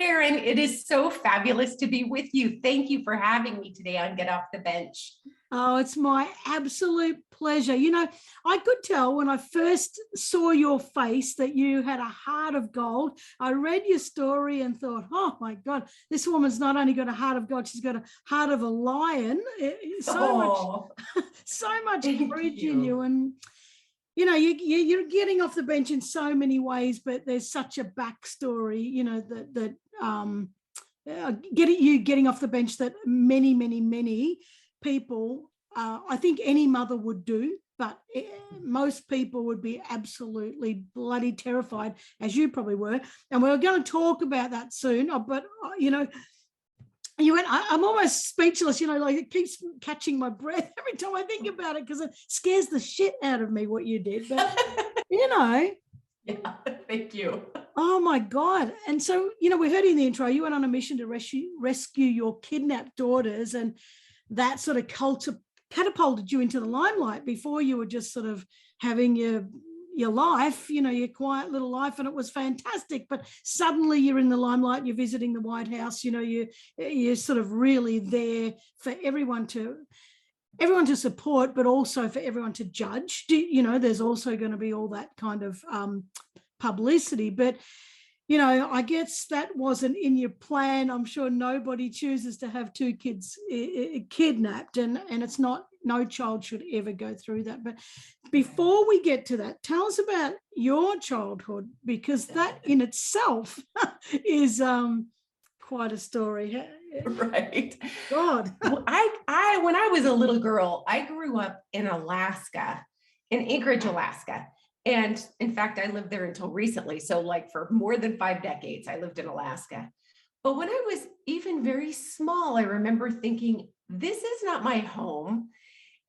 Karen, it is so fabulous to be with you. Thank you for having me today on Get Off the Bench. Oh, it's my absolute pleasure. I could tell when I first saw your face that you had a heart of gold. I read your story and thought, oh my God, this woman's not only got a heart of gold, she's got a heart of a lion. So much courage in you. And you're getting off the bench in so many ways, but there's such a backstory, getting off the bench that many people, I think any mother would do, but most people would be absolutely bloody terrified, as you probably were. And we're going to talk about that soon. But I'm almost speechless, like it keeps catching my breath every time I think about it because it scares the shit out of me what you did. But, Yeah, thank you. Oh, my God. And so, we heard in the intro, you went on a mission to rescue your kidnapped daughters, and that sort of catapulted you into the limelight. Before you were just sort of having your life, your quiet little life, and it was fantastic. But suddenly you're in the limelight, you're visiting the White House, you're sort of really there for everyone to support, but also for everyone to judge. There's also going to be all that kind of publicity. But, I guess that wasn't in your plan. I'm sure nobody chooses to have two kids kidnapped, and it's not, no child should ever go through that. But before we get to that, tell us about your childhood, because that in itself is quite a story. Right. God. Well, I when I was a little girl, I grew up in Alaska, in Anchorage, Alaska. And in fact, I lived there until recently. So like for more than 5 decades, I lived in Alaska. But when I was even very small, I remember thinking, this is not my home.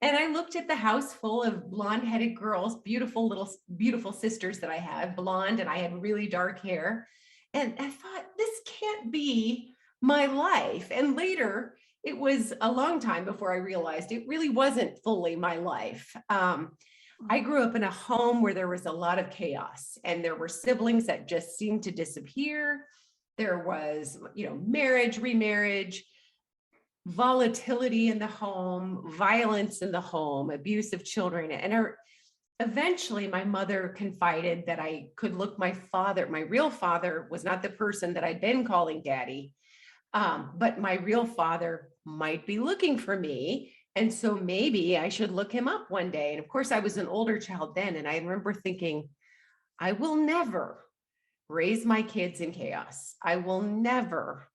And I looked at the house full of blonde-headed girls, beautiful sisters that I had, blonde, and I had really dark hair. And I thought, this can't be my life. And later, it was a long time before I realized it really wasn't fully my life. I grew up in a home where there was a lot of chaos, and there were siblings that just seemed to disappear. There was, marriage, remarriage, volatility in the home, violence in the home, abusive children. And eventually my mother confided that I could look my real father was not the person that I'd been calling daddy, but my real father might be looking for me. And so maybe I should look him up one day. And of course, I was an older child then. And I remember thinking, I will never raise my kids in chaos. I will never,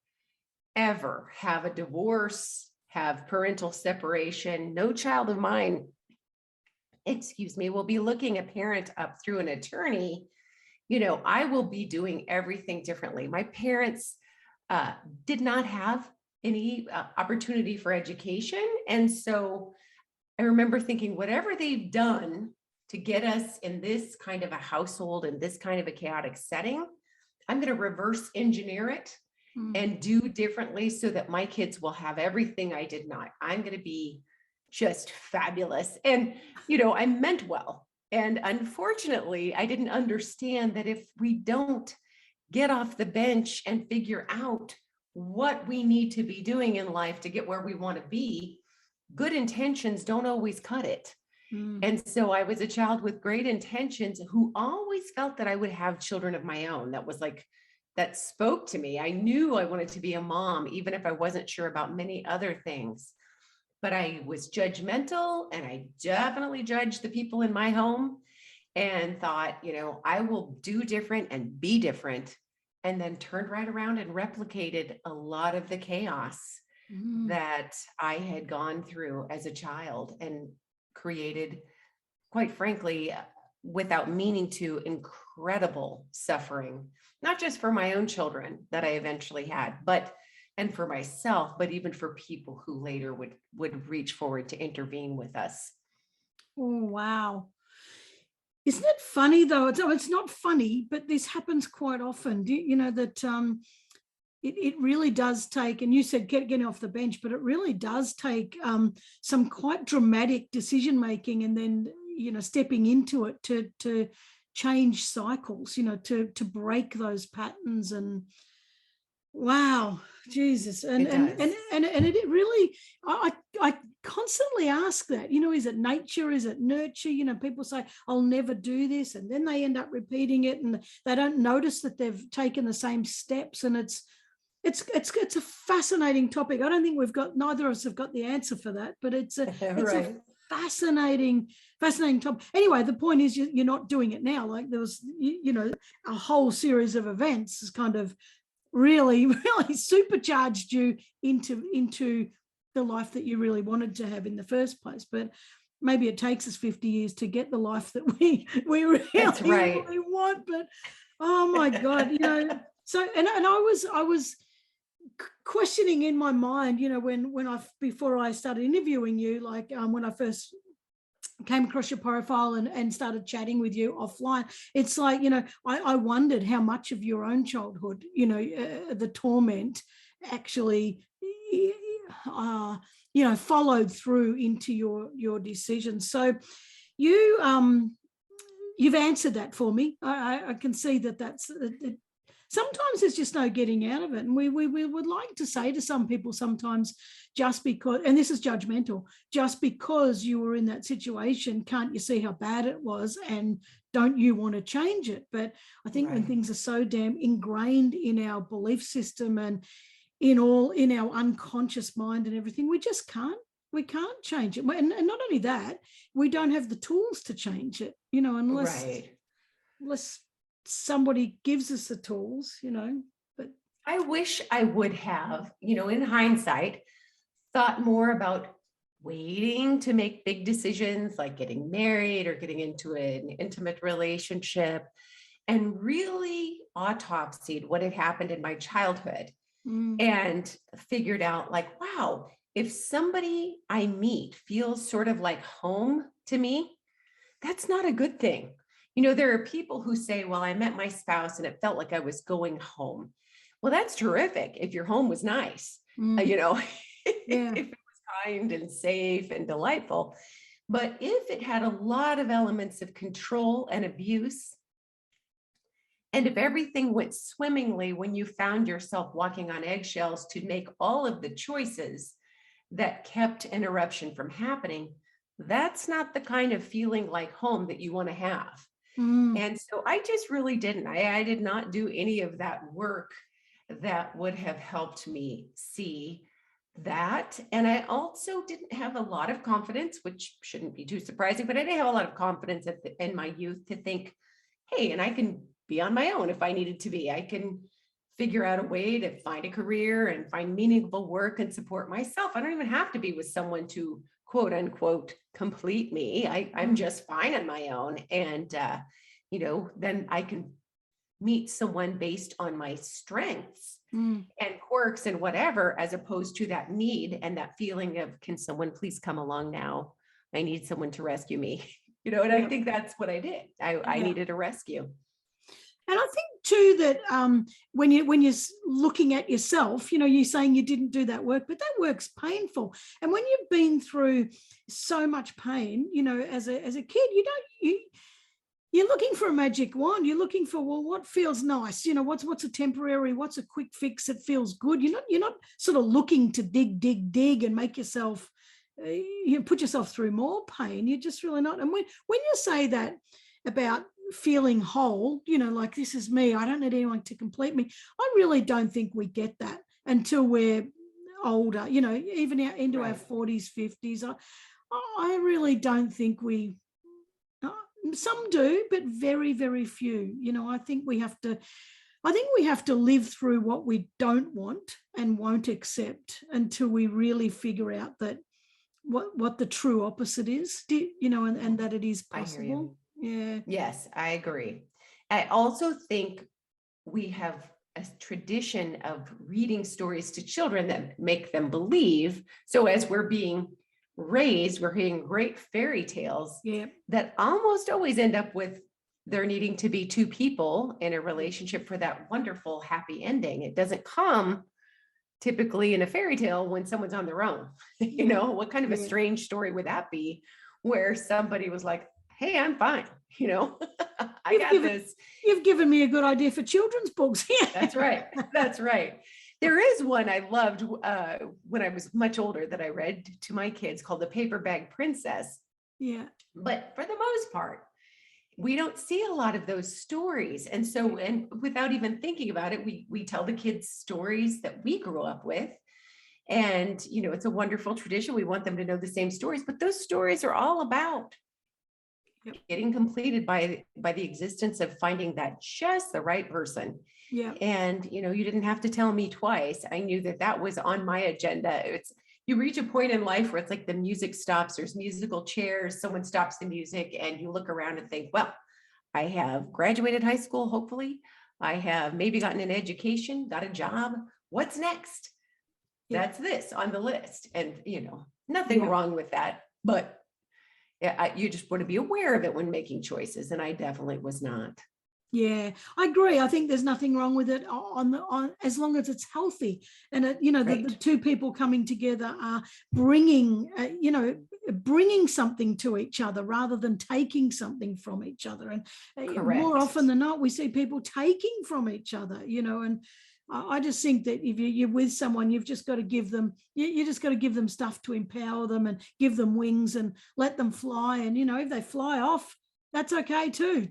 ever have a divorce, have parental separation. No child of mine, will be looking a parent up through an attorney. I will be doing everything differently. My parents did not have any opportunity for education. And so I remember thinking, whatever they've done to get us in this kind of a household and this kind of a chaotic setting, I'm going to reverse engineer it and do differently so that my kids will have everything I did not. I'm going to be just fabulous. And, I meant well. And unfortunately, I didn't understand that if we don't get off the bench and figure out what we need to be doing in life to get where we want to be, good intentions don't always cut it. And so I was a child with great intentions who always felt that I would have children of my own. That spoke to me. I knew I wanted to be a mom, even if I wasn't sure about many other things. But I was judgmental, and I definitely judged the people in my home and thought, I will do different and be different. And then turned right around and replicated a lot of the chaos that I had gone through as a child, and created, quite frankly, without meaning to, incredible suffering, not just for my own children that I eventually had, and for myself, but even for people who later would reach forward to intervene with us. Oh, wow. Isn't it funny though? It's not funny, but this happens quite often. That it really does take, and you said getting off the bench, but it really does take some quite dramatic decision making, and then stepping into it to change cycles, to break those patterns. And Wow, Jesus. And It does. and it really, I constantly ask that, is it nature? Is it nurture? People say, I'll never do this. And then they end up repeating it and they don't notice that they've taken the same steps. And it's a fascinating topic. I don't think neither of us have got the answer for that, but it's a Right. fascinating topic. Anyway, the point is you're not doing it now. Like there was, a whole series of events is kind of really, really supercharged you into the life that you really wanted to have in the first place. But maybe it takes us 50 years to get the life that we really, That's right. really want. But oh my God, so and I was questioning in my mind, when I before I started interviewing you, like when I first came across your profile and started chatting with you offline, it's like, I wondered how much of your own childhood, the torment actually, followed through into your decisions. So you've answered that for me. I can see that's sometimes there's just no getting out of it. And we would like to say to some people sometimes, just because, and this is judgmental, just because you were in that situation, can't you see how bad it was? And don't you want to change it? But I think when things are so damn ingrained in our belief system and in our unconscious mind and everything, we can't change it. And not only that, we don't have the tools to change it, unless somebody gives us the tools, but I wish I would have, in hindsight, thought more about waiting to make big decisions like getting married or getting into an intimate relationship, and really autopsied what had happened in my childhood and figured out, like, wow, if somebody I meet feels sort of like home to me, that's not a good thing. There are people who say, well, I met my spouse and it felt like I was going home. Well, that's terrific if your home was nice, yeah. if it was kind and safe and delightful. But if it had a lot of elements of control and abuse, and if everything went swimmingly when you found yourself walking on eggshells to make all of the choices that kept an eruption from happening, that's not the kind of feeling like home that you want to have. And so I just really didn't. I did not do any of that work that would have helped me see that. And I also didn't have a lot of confidence, which shouldn't be too surprising, but I didn't have a lot of confidence in my youth to think, hey, and I can be on my own if I needed to be. I can figure out a way to find a career and find meaningful work and support myself. I don't even have to be with someone to quote unquote complete me. I'm just fine on my own. And, then I can meet someone based on my strengths and quirks and whatever, as opposed to that need and that feeling of, can someone please come along now? I need someone to rescue me, and I think that's what I did. I needed a rescue. And I think too that when you're looking at yourself, you're saying you didn't do that work, but that work's painful. And when you've been through so much pain, as a kid, you're looking for a magic wand. You're looking for, well, what feels nice? What's a temporary? What's a quick fix that feels good? You're not sort of looking to dig and make yourself, put yourself through more pain. You're just really not. And when you say that about feeling whole, like, this is me, I don't need anyone to complete me, I really don't think we get that until we're older, even into our 40s, 50s. I really don't think we, some do, but very, very few. I think we have to live through what we don't want and won't accept until we really figure out that what the true opposite is, and that it is possible. Yeah. Yes, I agree. I also think we have a tradition of reading stories to children that make them believe. So as we're being raised, we're hearing great fairy tales that almost always end up with there needing to be two people in a relationship for that wonderful, happy ending. It doesn't come typically in a fairy tale when someone's on their own. What kind of a strange story would that be, where somebody was like, hey, I'm fine. I got this. You've given me a good idea for children's books. That's right. That's right. There is one I loved when I was much older that I read to my kids called The Paper Bag Princess. Yeah. But for the most part, we don't see a lot of those stories. And so, and without even thinking about it, we tell the kids stories that we grew up with. And, you know, it's a wonderful tradition. We want them to know the same stories, but those stories are all about getting completed by the existence of finding that just the right person. Yeah. And, you know, you didn't have to tell me twice. I knew that that was on my agenda. You reach a point in life where it's like the music stops, there's musical chairs, someone stops the music and you look around and think, well, I have graduated high school, hopefully. I have maybe gotten an education, got a job. What's next? Yeah. That's this on the list. And, you know, nothing wrong with that, but you just want to be aware of it when making choices. And I definitely was not. Yeah, I agree. I think there's nothing wrong with it on as long as it's healthy, and the two people coming together are bringing bringing something to each other rather than taking something from each other. And more often than not, we see people taking from each other. And I just think that if you're with someone, you've just got to give them, you just got to give them stuff to empower them and give them wings and let them fly. And if they fly off, that's okay too.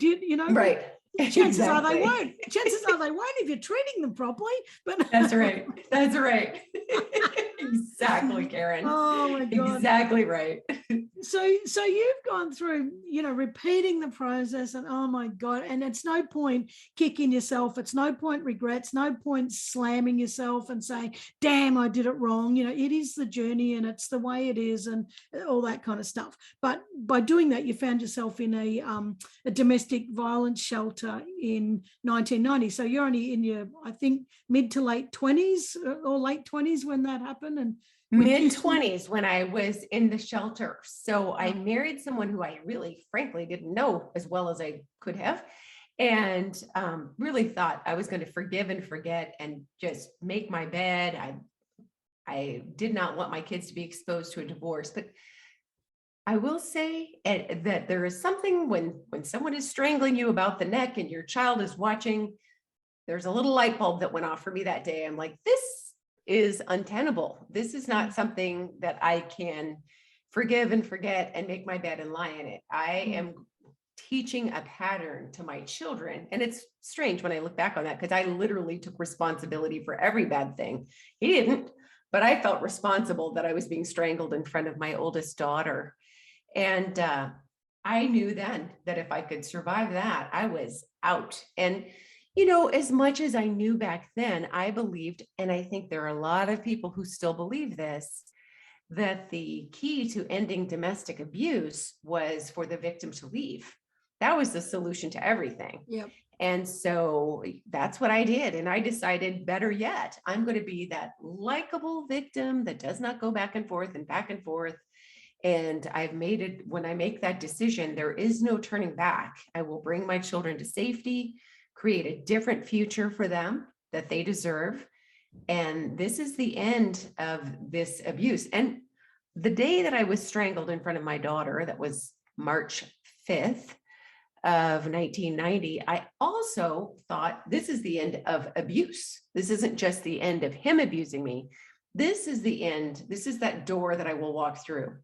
Right. Chances are they won't. Chances are they won't if you're treating them properly. But that's right. That's right. Exactly, Karen. Oh my God. Exactly right. So you've gone through, repeating the process, and oh my God, and it's no point kicking yourself. It's no point regrets, no point slamming yourself and saying, damn, I did it wrong. It is the journey and it's the way it is and all that kind of stuff. But by doing that, you found yourself in a domestic violence shelter in 1990. So you're only in your, I think, mid to late 20s or late 20s when that happened. And mid-20s when I was in the shelter. So I married someone who I really, frankly, didn't know as well as I could have, and really thought I was going to forgive and forget and just make my bed. I did not want my kids to be exposed to a divorce, but I will say that there is something when someone is strangling you about the neck and your child is watching, there's a little light bulb that went off for me that day. I'm like, this is untenable. This is not something that I can forgive and forget and make my bed and lie in it. I am teaching a pattern to my children. And it's strange when I look back on that, because I literally took responsibility for every bad thing. He didn't, but I felt responsible that I was being strangled in front of my oldest daughter. And I knew then that if I could survive that, I was out. And as much as I knew back then, I believed, and I think there are a lot of people who still believe this, that the key to ending domestic abuse was for the victim to leave. That was the solution to everything. Yep. And so that's what I did. And I decided, better yet, I'm going to be that likable victim that does not go back and forth and back and forth. And I've made it, when I make that decision, there is no turning back. I will bring my children to safety, create a different future for them that they deserve. And this is the end of this abuse. And the day that I was strangled in front of my daughter, that was March 5th of 1990, I also thought, this is the end of abuse. This isn't just the end of him abusing me. This is the end. This is that door that I will walk through.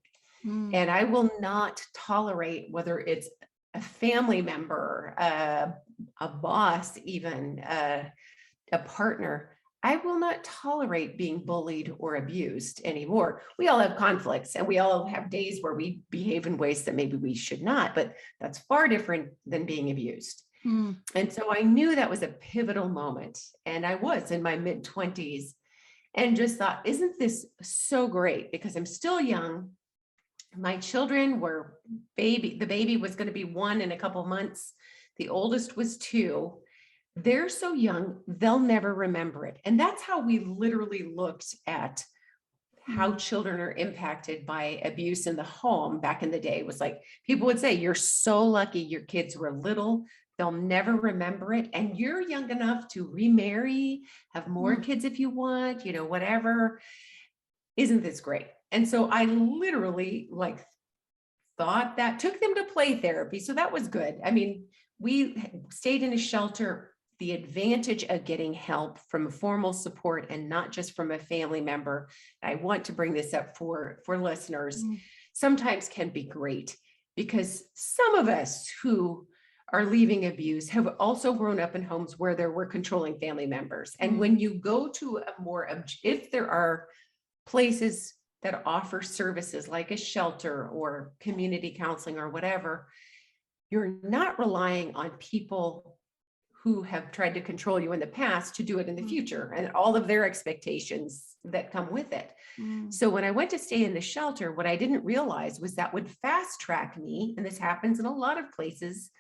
And I will not tolerate, whether it's a family member, a boss, even a partner, I will not tolerate being bullied or abused anymore. We all have conflicts and we all have days where we behave in ways that maybe we should not, but that's far different than being abused. And so I knew that was a pivotal moment. And I was in my mid-20s and just thought, isn't this so great? Because I'm still young. My children were the baby was going to be 1 in a couple of months. The oldest was 2. They're so young, they'll never remember it. And that's how we literally looked at how children are impacted by abuse in the home back in the day. It was like, people would say, you're so lucky your kids were little, they'll never remember it. And you're young enough to remarry, have more kids if you want, whatever. Isn't this great? And so I literally thought that, took them to play therapy. So that was good. I mean, we stayed in a shelter the advantage of getting help from formal support and not just from a family member, I want to bring this up for listeners, sometimes can be great, because some of us who are leaving abuse have also grown up in homes where there were controlling family members. And when you go to a more, if there are places that offer services like a shelter or community counseling or whatever, you're not relying on people who have tried to control you in the past to do it in the future, and all of their expectations that come with it. So when I went to stay in the shelter, what I didn't realize was that would fast track me, and this happens in a lot of places,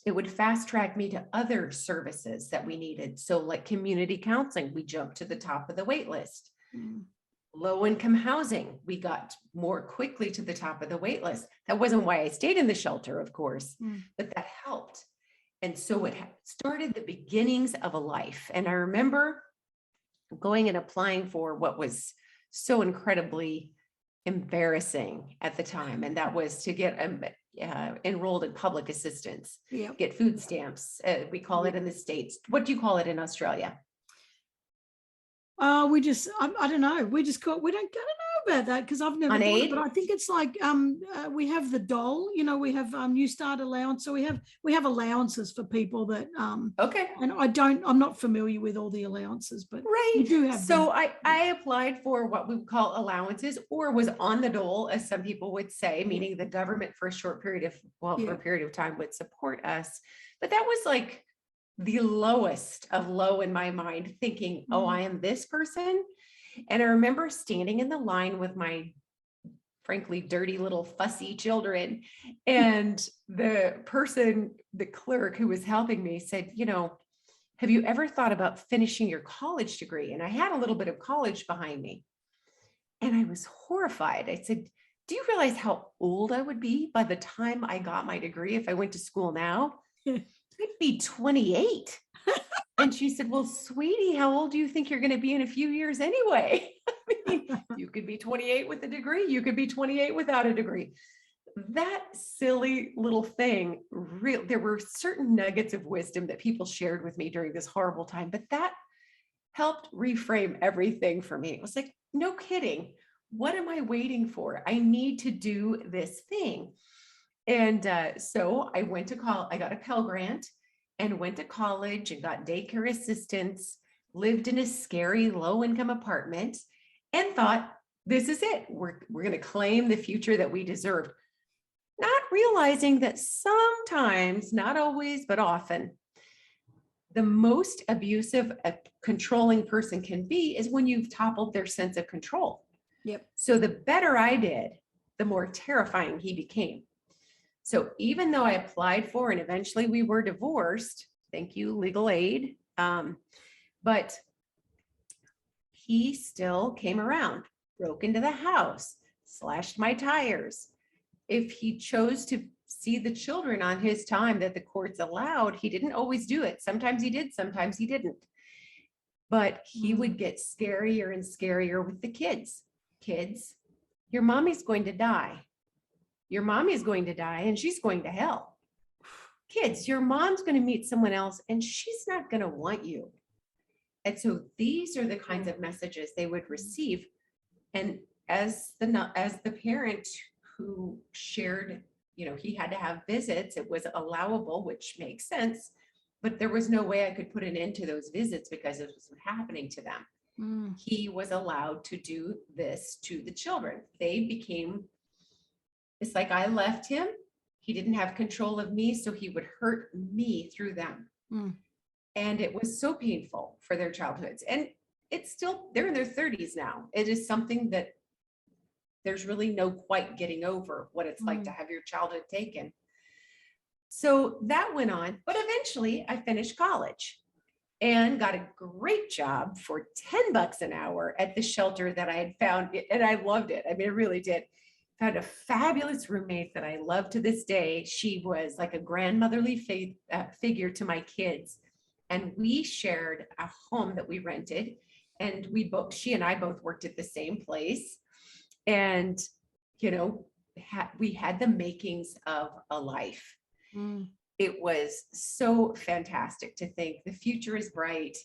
it would fast track me to other services that we needed. So like community counseling, we jumped to the top of the wait list. Low income housing, we got more quickly to the top of the wait list. That wasn't why I stayed in the shelter, of course, but that helped. And so it started the beginnings of a life. And I remember going and applying for what was so incredibly embarrassing at the time. And that was to get enrolled in public assistance, get food stamps. We call it in the States. What do you call it in Australia? We just, I don't know. We just call, we don't know about that because I've never done it, but I think it's like, we have the dole, you know, we have New Start allowance. So we have allowances for people that, okay. And I'm not familiar with all the allowances, but we do have so them. I applied for what we would call allowances, or was on the dole, as some people would say, meaning the government for a short period of, for a period of time would support us. But that was like the lowest of low in my mind, thinking, oh, I am this person. And I remember standing in the line with my, frankly, dirty little fussy children. And the person, the clerk who was helping me said, you know, have you ever thought about finishing your college degree? And I had a little bit of college behind me. And I was horrified. I said, do you realize how old I would be by the time I got my degree if I went to school now? I'd be 28. And she said, well, sweetie, how old do you think you're going to be in a few years anyway? I mean, you could be 28 with a degree. You could be 28 without a degree. That silly little thing, there were certain nuggets of wisdom that people shared with me during this horrible time, but that helped reframe everything for me. It was like, no kidding. What am I waiting for? I need to do this thing. And so I went to college. I got a Pell Grant and went to college and got daycare assistance, lived in a scary low-income apartment, and thought, this is it. We're going to claim the future that we deserved. Not realizing that sometimes, not always, but often, the most abusive a controlling person can be is when you've toppled their sense of control. So the better I did, the more terrifying he became. So even though I applied for and eventually we were divorced, thank you, legal aid, but he still came around, broke into the house, slashed my tires. If he chose to see the children on his time that the courts allowed, he didn't always do it. Sometimes he did, sometimes he didn't. But he would get scarier and scarier with the kids. Kids, your mommy's going to die. Your mommy is going to die and she's going to hell. Kids, your mom's going to meet someone else and she's not going to want you. And so these are the kinds of messages they would receive. And as the parent who shared, you know, he had to have visits, it was allowable, which makes sense, but there was no way I could put an end to those visits because it was happening to them. He was allowed to do this to the children. They became, it's like I left him. He didn't have control of me, so he would hurt me through them. And it was so painful for their childhoods. And it's still, they're in their 30s now. It is something that there's really no quite getting over what it's like to have your childhood taken. So that went on, but eventually I finished college and got a great job for $10 an hour at the shelter that I had found. And I loved it. I mean, I really did. Found a fabulous roommate that I love to this day. She was like a grandmotherly figure to my kids. And we shared a home that we rented. And she and I both worked at the same place. And, you know, we had the makings of a life. it was so fantastic to think the future is bright.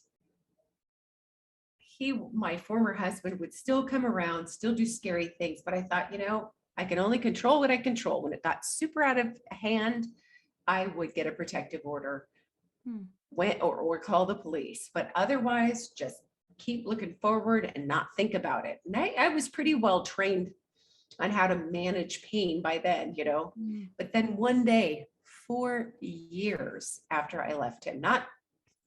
My former husband would still come around, still do scary things, but I thought, I can only control what I control. When it got super out of hand, I would get a protective order, or call the police, but otherwise just keep looking forward and not think about it. And I was pretty well trained on how to manage pain by then, but then one day, 4 years after I left him, not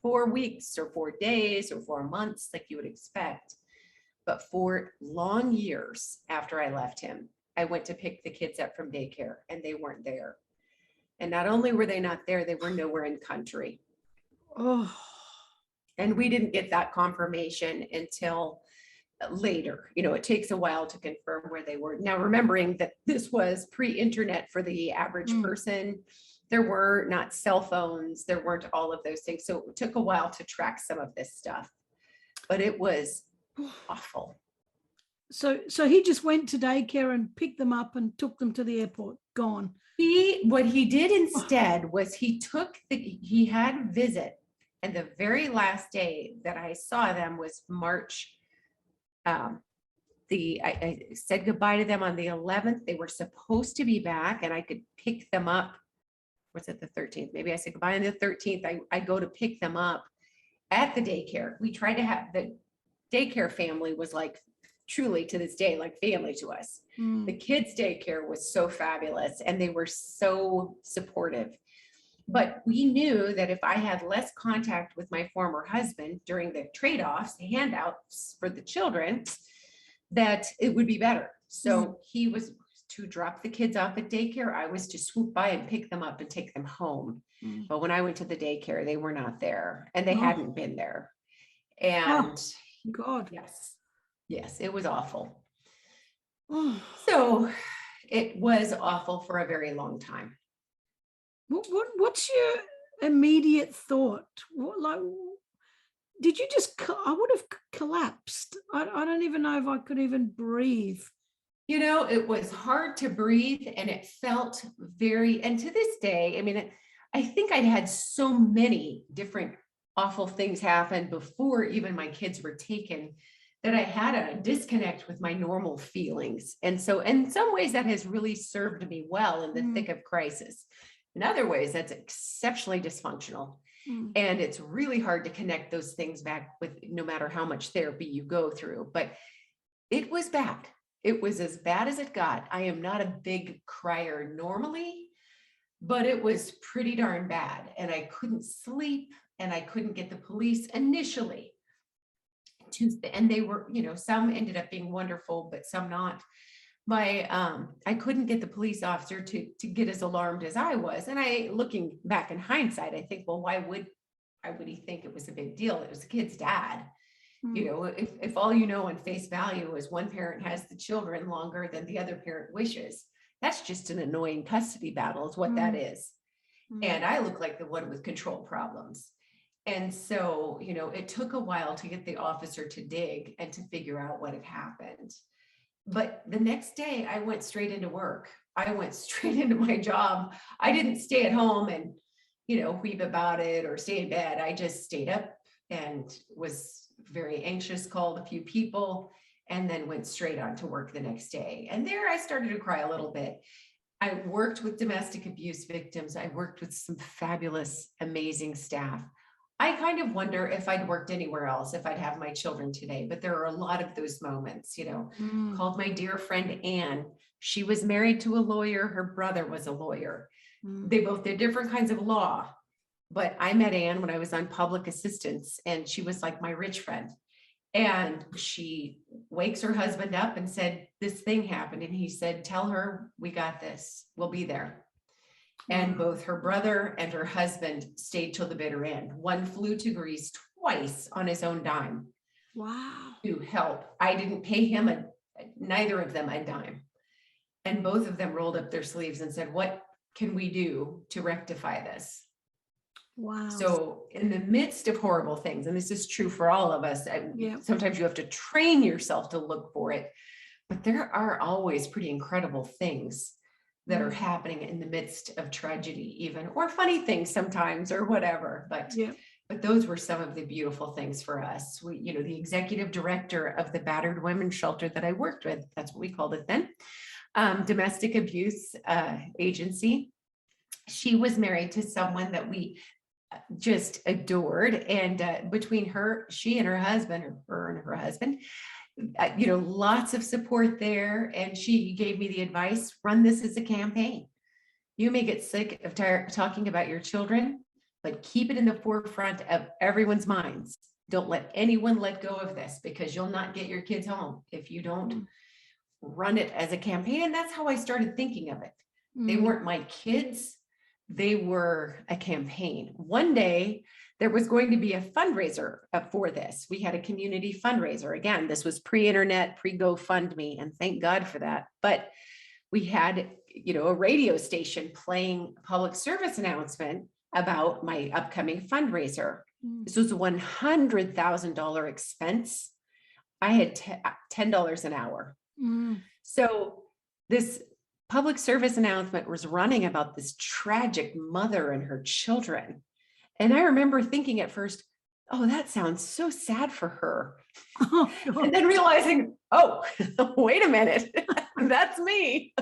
4 weeks or 4 days or 4 months like you would expect, but 4 long years after I left him, I went to pick the kids up from daycare and they weren't there. And not only were they not there, they were nowhere in country. Oh, And we didn't get that confirmation until later. It takes a while to confirm where they were. Now, remembering that this was pre-internet for the average person, there were not cell phones, there weren't all of those things. So it took a while to track some of this stuff, but it was awful. so he just went to daycare and picked them up and took them to the airport. Gone. What he did instead was he had a visit, and the very last day that I saw them was March. I said goodbye to them on the 11th. They were supposed to be back and I could pick them up. Was it the 13th? Maybe I said goodbye on the 13th. I go to pick them up at the daycare. We tried to have the daycare family was like truly to this day, like family to us. The kids' daycare was so fabulous and they were so supportive. But we knew that if I had less contact with my former husband during the trade-offs, the handouts for the children, that it would be better. So he was to drop the kids off at daycare. I was to swoop by and pick them up and take them home. But when I went to the daycare, they were not there and they hadn't been there. And God. Yes, it was awful. So it was awful for a very long time. What's your immediate thought? Did you just, I would have collapsed. I don't even know if I could even breathe. It was hard to breathe and it felt and to this day, I mean, I think I'd had so many different awful things happen before even my kids were taken that I had a disconnect with my normal feelings. And so in some ways that has really served me well in the thick of crisis. In other ways, that's exceptionally dysfunctional. And it's really hard to connect those things back with no matter how much therapy you go through. But it was bad. It was as bad as it got. I am not a big crier normally, but it was pretty darn bad. And I couldn't sleep and I couldn't get the police initially. And they were, some ended up being wonderful, but some not. I couldn't get the police officer to get as alarmed as I was. And looking back in hindsight, I think, well, why would he think it was a big deal? It was the kid's dad. If all on face value is one parent has the children longer than the other parent wishes, that's just an annoying custody battle is what that is. And I look like the one with control problems. And so, it took a while to get the officer to dig and to figure out what had happened. But the next day I went straight into work. I went straight into my job. I didn't stay at home and, weep about it or stay in bed. I just stayed up and was very anxious, called a few people, and then went straight on to work the next day. And there I started to cry a little bit. I worked with domestic abuse victims. I worked with some fabulous, amazing staff. I kind of wonder if I'd worked anywhere else, if I'd have my children today, but there are a lot of those moments, called my dear friend, Anne. She was married to a lawyer. Her brother was a lawyer. They both did different kinds of law, but I met Anne when I was on public assistance and she was like my rich friend. And she wakes her husband up and said, this thing happened. And he said, tell her we got this. We'll be there. And both her brother and her husband stayed till the bitter end. One flew to Greece twice on his own dime. Wow. To help. I didn't pay him, neither of them a dime. And both of them rolled up their sleeves and said, what can we do to rectify this? Wow. So in the midst of horrible things, and this is true for all of us, sometimes you have to train yourself to look for it, but there are always pretty incredible things that are happening in the midst of tragedy, even, or funny things sometimes, or whatever. But those were some of the beautiful things for us. We, the executive director of the battered women's shelter that I worked with, that's what we called it then, domestic abuse agency. She was married to someone that we just adored. And between she and her husband, or her and her husband, lots of support there. And she gave me the advice, run this as a campaign. You may get sick of talking about your children, but keep it in the forefront of everyone's minds. Don't let anyone let go of this, because you'll not get your kids home if you don't run it as a campaign. And that's how I started thinking of it. They weren't my kids. They were a campaign. One day there was going to be a fundraiser for this. We had a community fundraiser. Again, this was pre-internet, pre-GoFundMe, and thank God for that. But we had, a radio station playing a public service announcement about my upcoming fundraiser. This was a $100,000 expense. I had $10 an hour. So this public service announcement was running about this tragic mother and her children. And I remember thinking at first, oh, that sounds so sad for her. And then realizing, oh, wait a minute, that's me.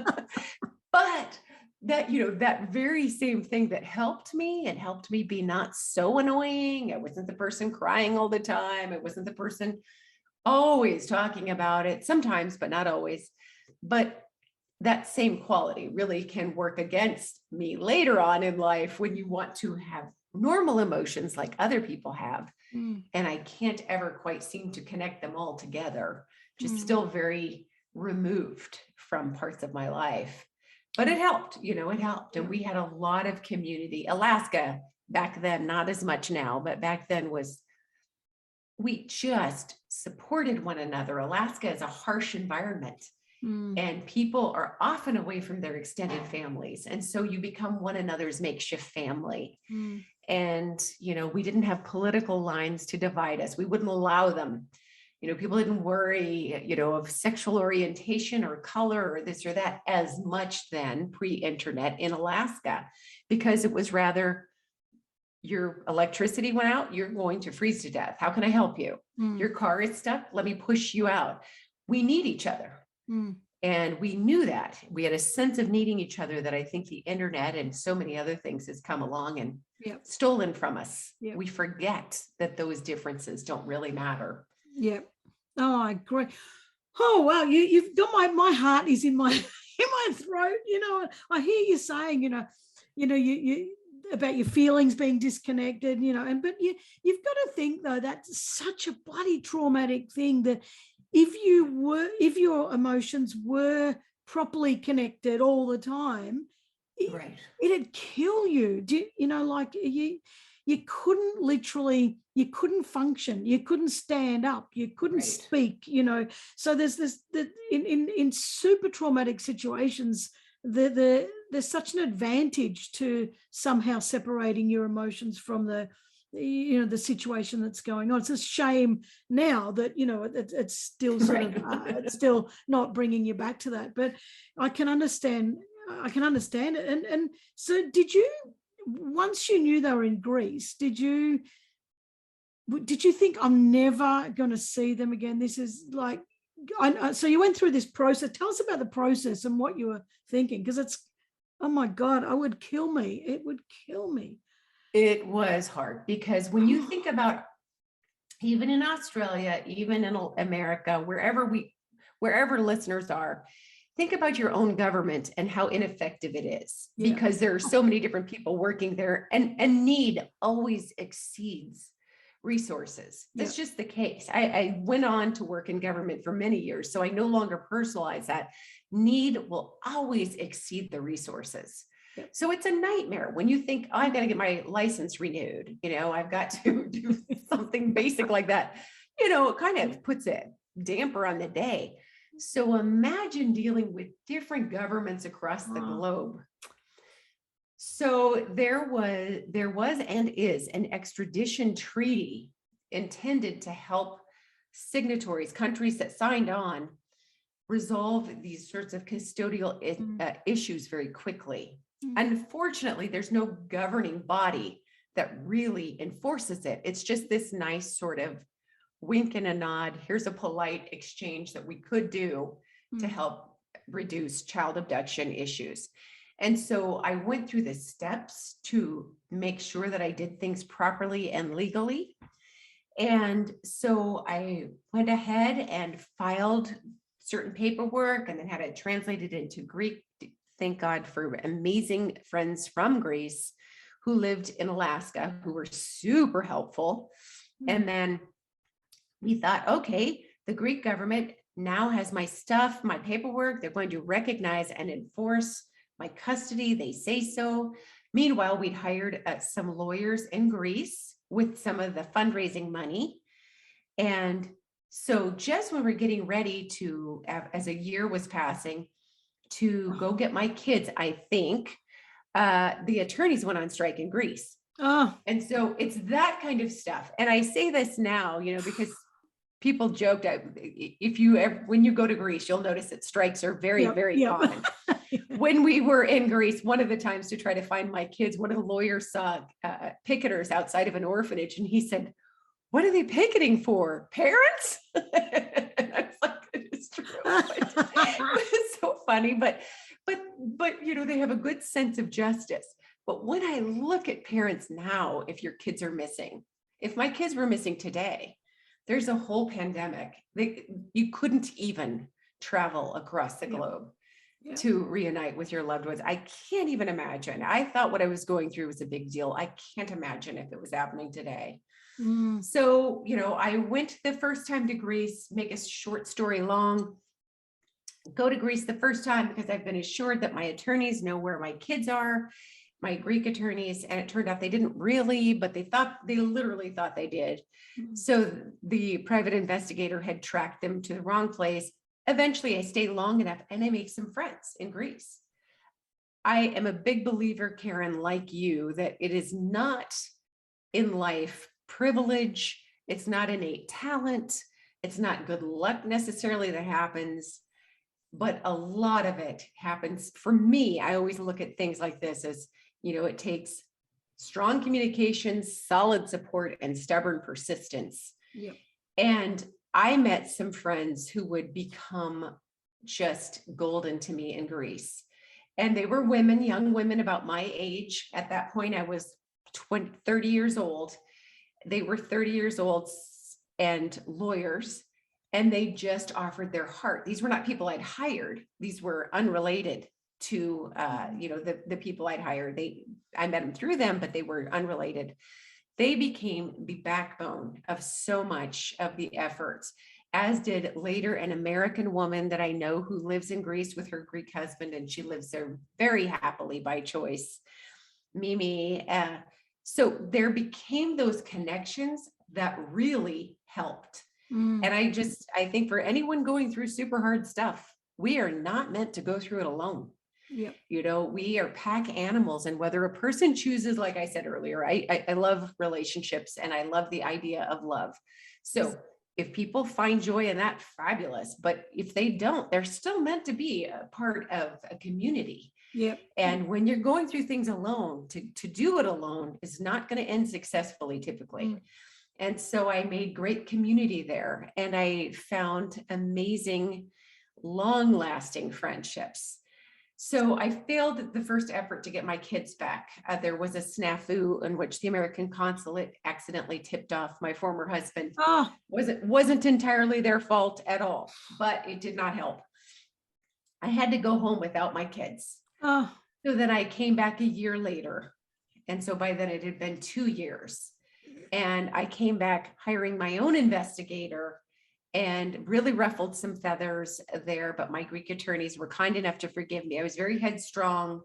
But that, that very same thing that helped me, it helped me be not so annoying. I wasn't the person crying all the time. I wasn't the person always talking about it, sometimes, but not always. But that same quality really can work against me later on in life when you want to have normal emotions like other people have. And I can't ever quite seem to connect them all together, just still very removed from parts of my life. But it helped, it helped. And we had a lot of community. Alaska back then, not as much now, but back then we just supported one another. Alaska is a harsh environment. And people are often away from their extended families. And so you become one another's makeshift family. And, we didn't have political lines to divide us. We wouldn't allow them. People didn't worry, of sexual orientation or color or this or that as much then pre-internet in Alaska, because it was rather, your electricity went out, you're going to freeze to death. How can I help you? Your car is stuck. Let me push you out. We need each other. And we knew that. We had a sense of needing each other that I think the internet and so many other things has come along and stolen from us. We forget that those differences don't really matter. Oh, I agree. Oh, wow. You've got my heart is in my in my throat. I hear you saying, you about your feelings being disconnected, but you've got to think though, that's such a bloody traumatic thing that if your emotions were properly connected all the time, it'd kill you. You couldn't function, you couldn't stand up, you couldn't speak, so there's this that in super traumatic situations, there's such an advantage to somehow separating your emotions from the situation that's going on. It's a shame now that it's still sort of it's still not bringing you back to that, but I can understand it. And so did you, once you knew they were in Greece, did you think, I'm never going to see them again? This is like, so you went through this process. Tell us about the process and what you were thinking, because it's, oh my God, it would kill me. It was hard, because when you think about, even in Australia, even in America, wherever listeners are, think about your own government and how ineffective it is, because there are so many different people working there, and need always exceeds resources. That's just the case. I went on to work in government for many years, so I no longer personalize that. Need will always exceed the resources. So it's a nightmare when you think, oh, I've got to get my license renewed. I've got to do something basic like that. It kind of puts a damper on the day. So imagine dealing with different governments across the globe. So there was and is an extradition treaty intended to help signatories, countries that signed on, resolve these sorts of custodial issues very quickly. Unfortunately, there's no governing body that really enforces it. It's just this nice sort of wink and a nod. Here's a polite exchange that we could do to help reduce child abduction issues. And so I went through the steps to make sure that I did things properly and legally. And so I went ahead and filed certain paperwork and then had it translated into Greek. Thank God for amazing friends from Greece who lived in Alaska who were super helpful. And then we thought, okay, the Greek government now has my stuff, my paperwork. They're going to recognize and enforce my custody. They say so. Meanwhile, we'd hired some lawyers in Greece with some of the fundraising money. And so just when we're getting ready to, as a year was passing, to go get my kids, I think, the attorneys went on strike in Greece. And so it's that kind of stuff. And I say this now, because people joked, when you go to Greece, you'll notice that strikes are very, very common. When we were in Greece, one of the times to try to find my kids, one of the lawyers saw picketers outside of an orphanage, and he said, "What are they picketing for? Parents?" And I was like, "It's true." It's so funny, but they have a good sense of justice. But when I look at parents now, if your kids are missing, if my kids were missing today, there's a whole pandemic. You couldn't even travel across the globe to reunite with your loved ones. I can't even imagine. I thought what I was going through was a big deal. I can't imagine if it was happening today. So, I went the first time to Greece, make a short story long, go to Greece the first time because I've been assured that my attorneys know where my kids are, my Greek attorneys, and it turned out they didn't really, but they literally thought they did. So the private investigator had tracked them to the wrong place. Eventually I stayed long enough and I made some friends in Greece. I am a big believer, Karen, like you, that it is not in life privilege. It's not innate talent. It's not good luck necessarily that happens, but a lot of it happens. For me, I always look at things like this as, it takes strong communication, solid support, and stubborn persistence. And I met some friends who would become just golden to me in Greece. And they were women, young women about my age. At that point, I was 30 years old. They were 30 years old and lawyers, and they just offered their heart. These were not people I'd hired. These were unrelated to, the people I'd hired. I met them through them, but they were unrelated. They became the backbone of so much of the efforts, as did later an American woman that I know who lives in Greece with her Greek husband, and she lives there very happily by choice, Mimi. So there became those connections that really helped. And I think for anyone going through super hard stuff, we are not meant to go through it alone. We are pack animals, and whether a person chooses, like I said earlier, I love relationships and I love the idea of love. So if people find joy in that, fabulous. But if they don't, they're still meant to be a part of a community. And when you're going through things alone, to do it alone is not going to end successfully typically. And so I made great community there, and I found amazing, long-lasting friendships. So I failed the first effort to get my kids back. There was a snafu in which the American consulate accidentally tipped off my former husband. Wasn't entirely their fault at all, but it did not help. I had to go home without my kids. So then I came back a year later. And so by then it had been 2 years. And I came back hiring my own investigator and really ruffled some feathers there. But my Greek attorneys were kind enough to forgive me. I was very headstrong,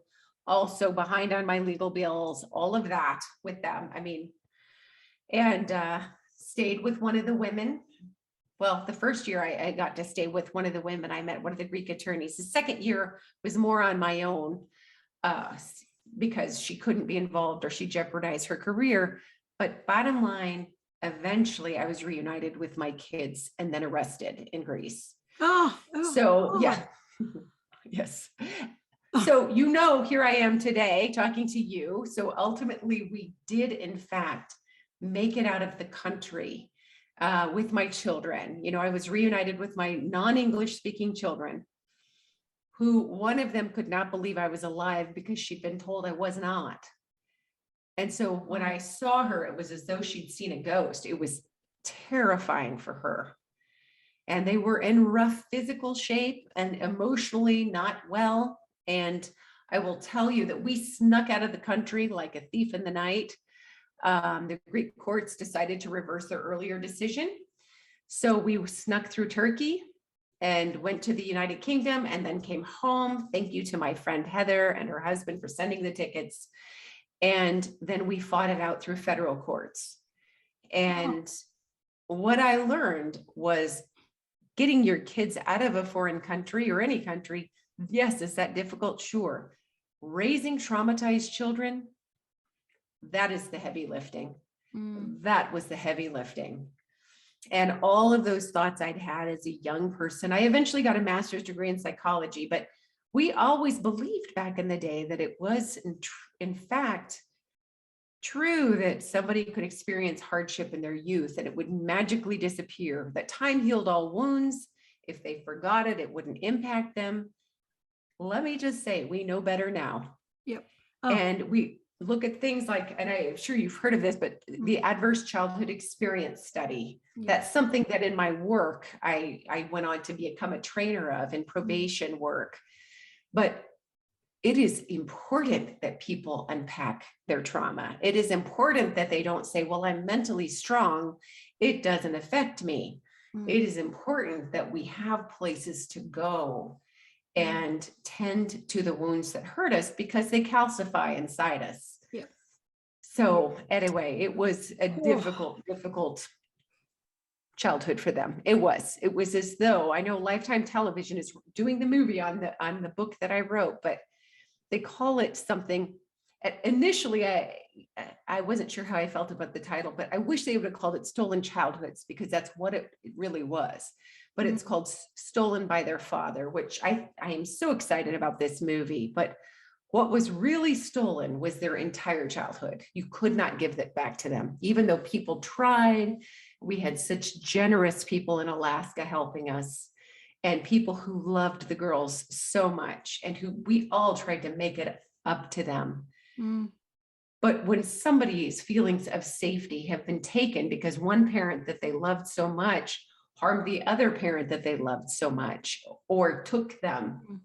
also behind on my legal bills, all of that with them. And stayed with one of the women. Well, the first year I got to stay with one of the women. I met one of the Greek attorneys. The second year was more on my own because she couldn't be involved or she jeopardized her career. But bottom line, eventually I was reunited with my kids and then arrested in Greece. So God. yeah, yes. So, here I am today talking to you. So ultimately we did in fact make it out of the country with my children. I was reunited with my non-English speaking children, who one of them could not believe I was alive because she'd been told I was not. And so when I saw her, it was as though she'd seen a ghost. It was terrifying for her. And they were in rough physical shape and emotionally not well. And I will tell you that we snuck out of the country like a thief in the night. The Greek courts decided to reverse their earlier decision. So we snuck through Turkey and went to the United Kingdom and then came home. Thank you to my friend Heather and her husband for sending the tickets. And then we fought it out through federal courts. And what I learned was getting your kids out of a foreign country or any country, yes, is that difficult? Sure. Raising traumatized children, that is the heavy lifting. That was the heavy lifting. And all of those thoughts I'd had as a young person, I eventually got a master's degree in psychology, but we always believed back in the day that it was in fact true that somebody could experience hardship in their youth and it would magically disappear, that time healed all wounds. If they forgot it, it wouldn't impact them. Let me just say, we know better now. Yep. And we look at things like, and I'm sure you've heard of this, but the adverse childhood experience study. That's something that in my work, I went on to become a trainer of in probation work. But it is important that people unpack their trauma. It is important that they don't say, well, I'm mentally strong, it doesn't affect me. It is important that we have places to go and tend to the wounds that hurt us because they calcify inside us. Yeah. So anyway, it was a difficult childhood for them. It was as though, I know Lifetime Television is doing the movie on the book that I wrote, but they call it something. Initially, I wasn't sure how I felt about the title, but I wish they would have called it Stolen Childhoods, because that's what it really was. But it's called Stolen by Their Father, which I am so excited about this movie. But what was really stolen was their entire childhood. You could not give that back to them, even though people tried. We had such generous people in Alaska helping us, and people who loved the girls so much, and who we all tried to make it up to them. But when somebody's feelings of safety have been taken because one parent that they loved so much harmed the other parent that they loved so much, or took them,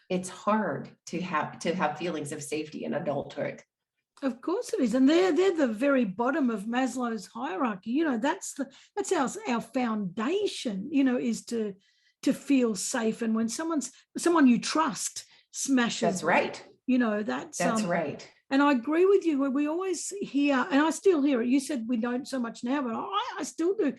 it's hard to have feelings of safety in adulthood. Of course it is. And they're the very bottom of Maslow's hierarchy. That's our foundation, is to feel safe. And when someone you trust smashes, that's right. That's right. And I agree with you. We always hear, and I still hear it. You said we don't so much now, but I still do.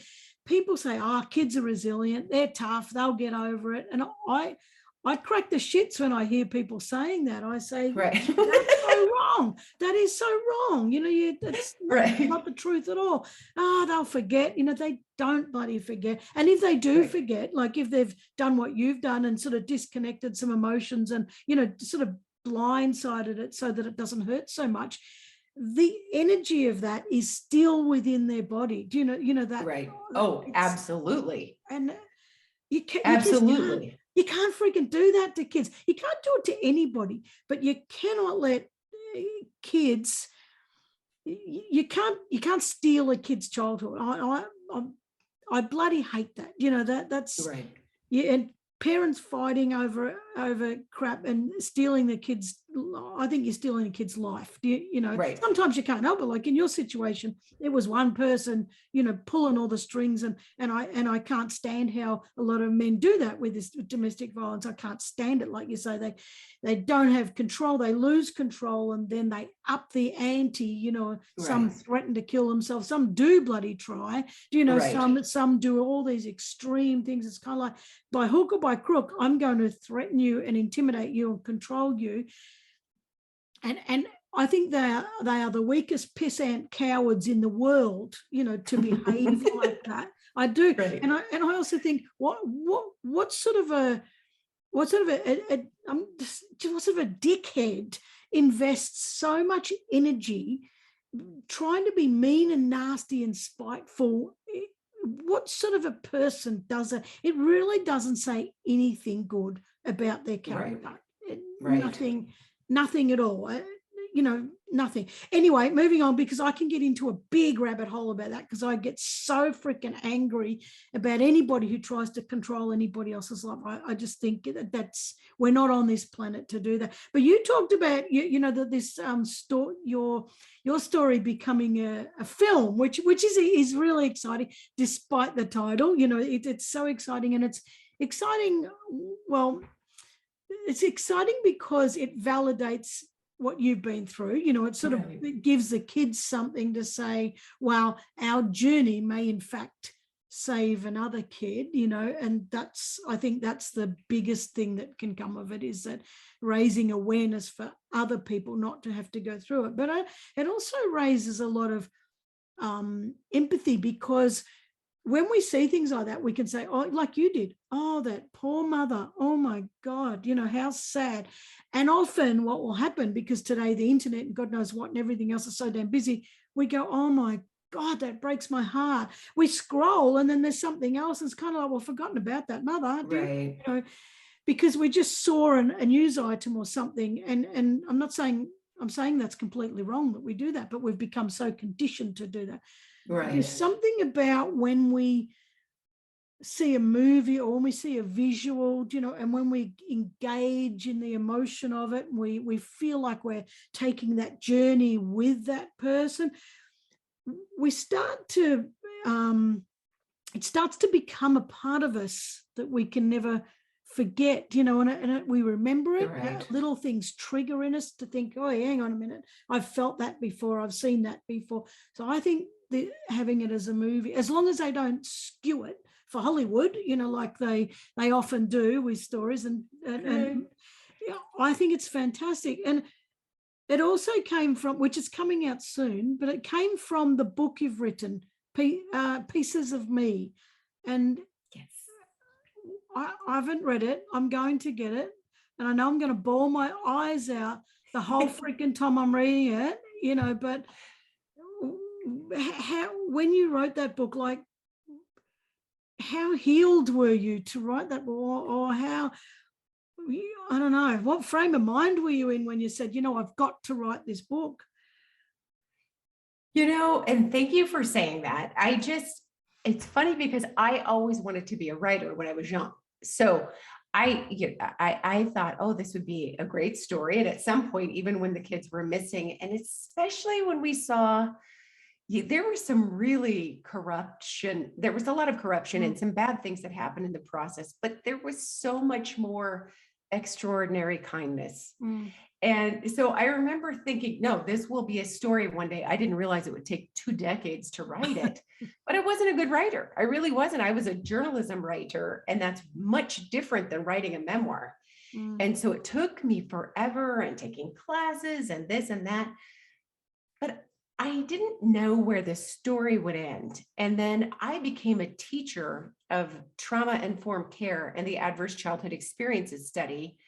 People say, kids are resilient, they're tough, they'll get over it. And I crack the shits when I hear people saying that. I say, right. That's so wrong. That is so wrong. That's right. not the truth at all. They'll forget. They don't bloody forget. And if they do forget, like if they've done what you've done and sort of disconnected some emotions and, sort of blindsided it so that it doesn't hurt so much, the energy of that is still within their body. Do you know that? Right. Oh, absolutely. And you can't, absolutely. You can't freaking do that to kids. You can't do it to anybody, but you cannot let kids, you can't steal a kid's childhood. I bloody hate that. That's right. Yeah, and parents fighting over crap and stealing the kids. I think you're stealing a kid's life. Right. Sometimes you can't help it. Like in your situation, it was one person, pulling all the strings, and I can't stand how a lot of men do that with this domestic violence. I can't stand it. Like you say, they don't have control. They lose control, and then they up the ante. Some threaten to kill themselves. Some do bloody try. Some do all these extreme things. It's kind of like, by hook or by crook, I'm going to threaten you and intimidate you and control you. And I think they are the weakest pissant cowards in the world, to behave like that. I do. Right. And I also think what sort of a what sort of what sort of a dickhead invests so much energy trying to be mean and nasty and spiteful. What sort of a person does it? It really doesn't say anything good about their Right. character. Right. Nothing at all. Nothing. Anyway, moving on, because I can get into a big rabbit hole about that, because I get so freaking angry about anybody who tries to control anybody else's life. I just think that we're not on this planet to do that. But you talked about that this your story becoming a film, which is really exciting, despite the title. It's so exciting, and it's exciting. Well, it's exciting because it validates what you've been through. It sort of it gives the kids something to say, wow, our journey may in fact save another kid, and I think that's the biggest thing that can come of it, is that raising awareness for other people not to have to go through it. But it also raises a lot of empathy, because when we see things like that, we can say, oh, like you did, oh, that poor mother, oh my God, how sad. And often what will happen, because today the internet and God knows what and everything else is so damn busy, we go, oh my God, that breaks my heart. We scroll and then there's something else. It's kind of like, well, forgotten about that mother. Right. Because we just saw a news item or something. And I'm saying that's completely wrong that we do that, but we've become so conditioned to do that. Right. There's something about when we see a movie or when we see a visual, and when we engage in the emotion of it, we feel like we're taking that journey with that person. We start to, it starts to become a part of us that we can never forget, and we remember it. Right. Little things trigger in us to think, oh, hang on a minute, I've felt that before, I've seen that before. So I think having it as a movie, as long as they don't skew it for Hollywood, like they often do with stories, and I think it's fantastic. And it also came from, which is coming out soon, but it came from the book you've written, Pieces of Me. And Yes. I haven't read it. I'm going to get it, and I know I'm going to bawl my eyes out the whole freaking time I'm reading it, but when you wrote that book, like, how healed were you to write that book, or how, I don't know, what frame of mind were you in when you said, I've got to write this book? And thank you for saying that. It's funny because I always wanted to be a writer when I was young. So I thought, oh, this would be a great story. And at some point, even when the kids were missing, and especially when we saw there was some really corruption, there was a lot of corruption and some bad things that happened in the process, but there was so much more extraordinary kindness. And so I remember thinking, no, this will be a story one day. I didn't realize it would take 2 decades to write it, but I wasn't a good writer. I really wasn't. I was a journalism writer, and that's much different than writing a memoir. And so it took me forever, and taking classes and this and that, but I didn't know where the story would end. And then I became a teacher of trauma-informed care and the adverse childhood experiences study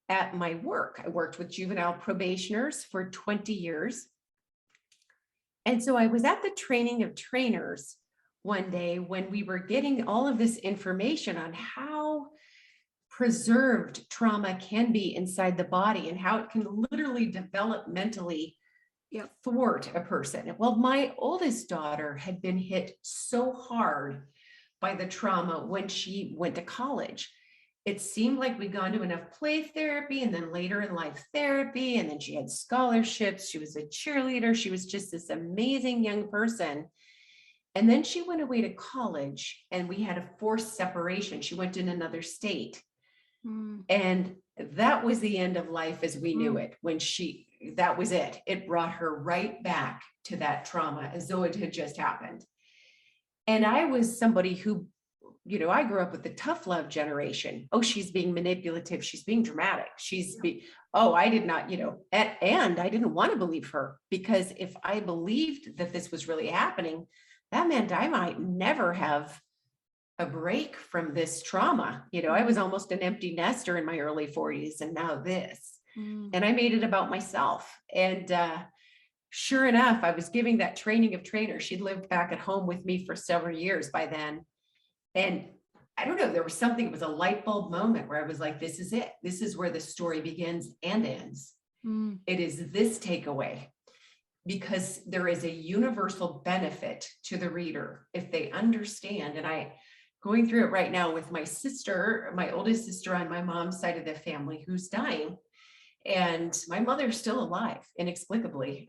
at my work. I worked with juvenile probationers for 20 years. And so I was at the training of trainers one day when we were getting all of this information on how preserved trauma can be inside the body and how it can literally developmentally thwart a person. Well, my oldest daughter had been hit so hard by the trauma when she went to college. It seemed like we'd gone to enough play therapy and then later in life therapy. And then she had scholarships. She was a cheerleader. She was just this amazing young person. And then she went away to college and we had a forced separation. She went in another state. And that was the end of life as we knew it. That was it. It brought her right back to that trauma as though it had just happened. And I was somebody who, I grew up with the tough love generation. Oh, she's being manipulative. She's being dramatic. I did not, and I didn't want to believe her, because if I believed that this was really happening, that meant I might never have a break from this trauma. I was almost an empty nester in my early 40s, and now this. And I made it about myself. And sure enough, I was giving that training of trainers. She'd lived back at home with me for several years by then. And I don't know, there was something, it was a light bulb moment where I was like, this is it. This is where the story begins and ends. It is this takeaway, because there is a universal benefit to the reader if they understand. And I going through it right now with my sister, my oldest sister on my mom's side of the family, who's dying. And my mother's still alive, inexplicably.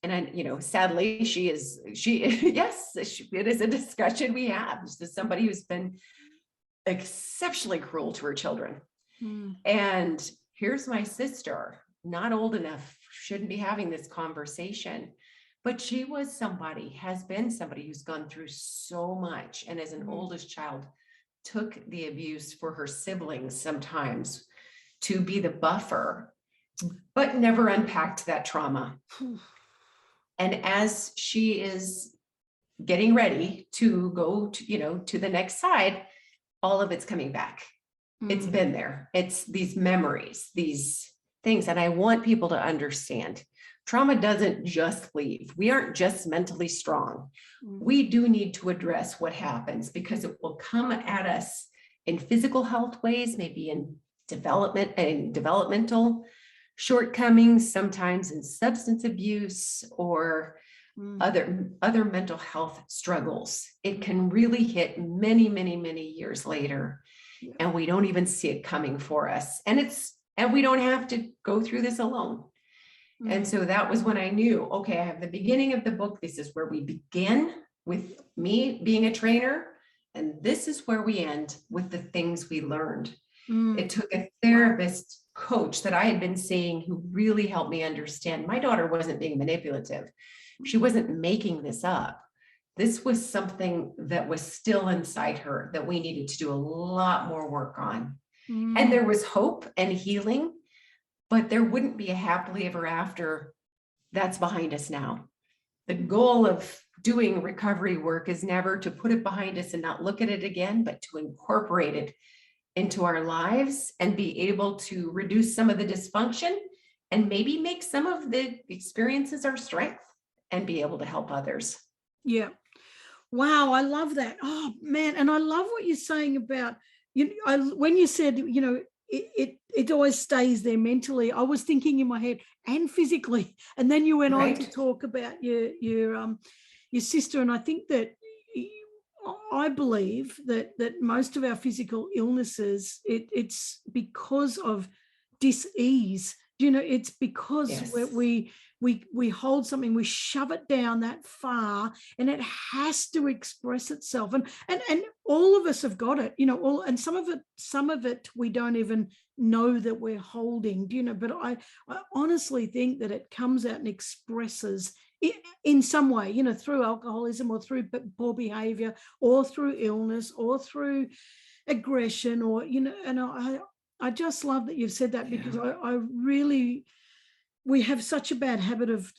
And sadly, yes, it is a discussion we have. This is somebody who's been exceptionally cruel to her children. And here's my sister, not old enough, shouldn't be having this conversation, but she was somebody, has been somebody who's gone through so much. And as an oldest child, took the abuse for her siblings sometimes to be the buffer, but never unpacked that trauma. And as she is getting ready to go to the next side, all of it's coming back. It's been there. It's these memories, these things. And I want people to understand trauma doesn't just leave. We aren't just mentally strong. We do need to address what happens, because it will come at us in physical health ways, maybe in development and developmental shortcomings, sometimes in substance abuse or other mental health struggles. It can really hit many, many, many years later, and we don't even see it coming for us. And we don't have to go through this alone. And so that was when I knew, okay, I have the beginning of the book. This is where we begin with me being a trainer, and this is where we end with the things we learned. It took a therapist coach that I had been seeing who really helped me understand my daughter wasn't being manipulative. She wasn't making this up. This was something that was still inside her that we needed to do a lot more work on. And there was hope and healing, but there wouldn't be a happily ever after. That's behind us now. The goal of doing recovery work is never to put it behind us and not look at it again, but to incorporate it into our lives and be able to reduce some of the dysfunction and maybe make some of the experiences our strength and be able to help others. Yeah. Wow. I love that. Oh man. And I love what you're saying about, when you said, it always stays there mentally. I was thinking in my head and physically, and then you went on to talk about your sister. And I think that I believe that most of our physical illnesses, it's because of dis-ease. It's because we hold something, we shove it down that far, and it has to express itself. And all of us have got it, and some of it we don't even know that we're holding, but I honestly think that it comes out and expresses in some way, through alcoholism or through poor behavior or through illness or through aggression and I just love that you've said that, because I really, we have such a bad habit of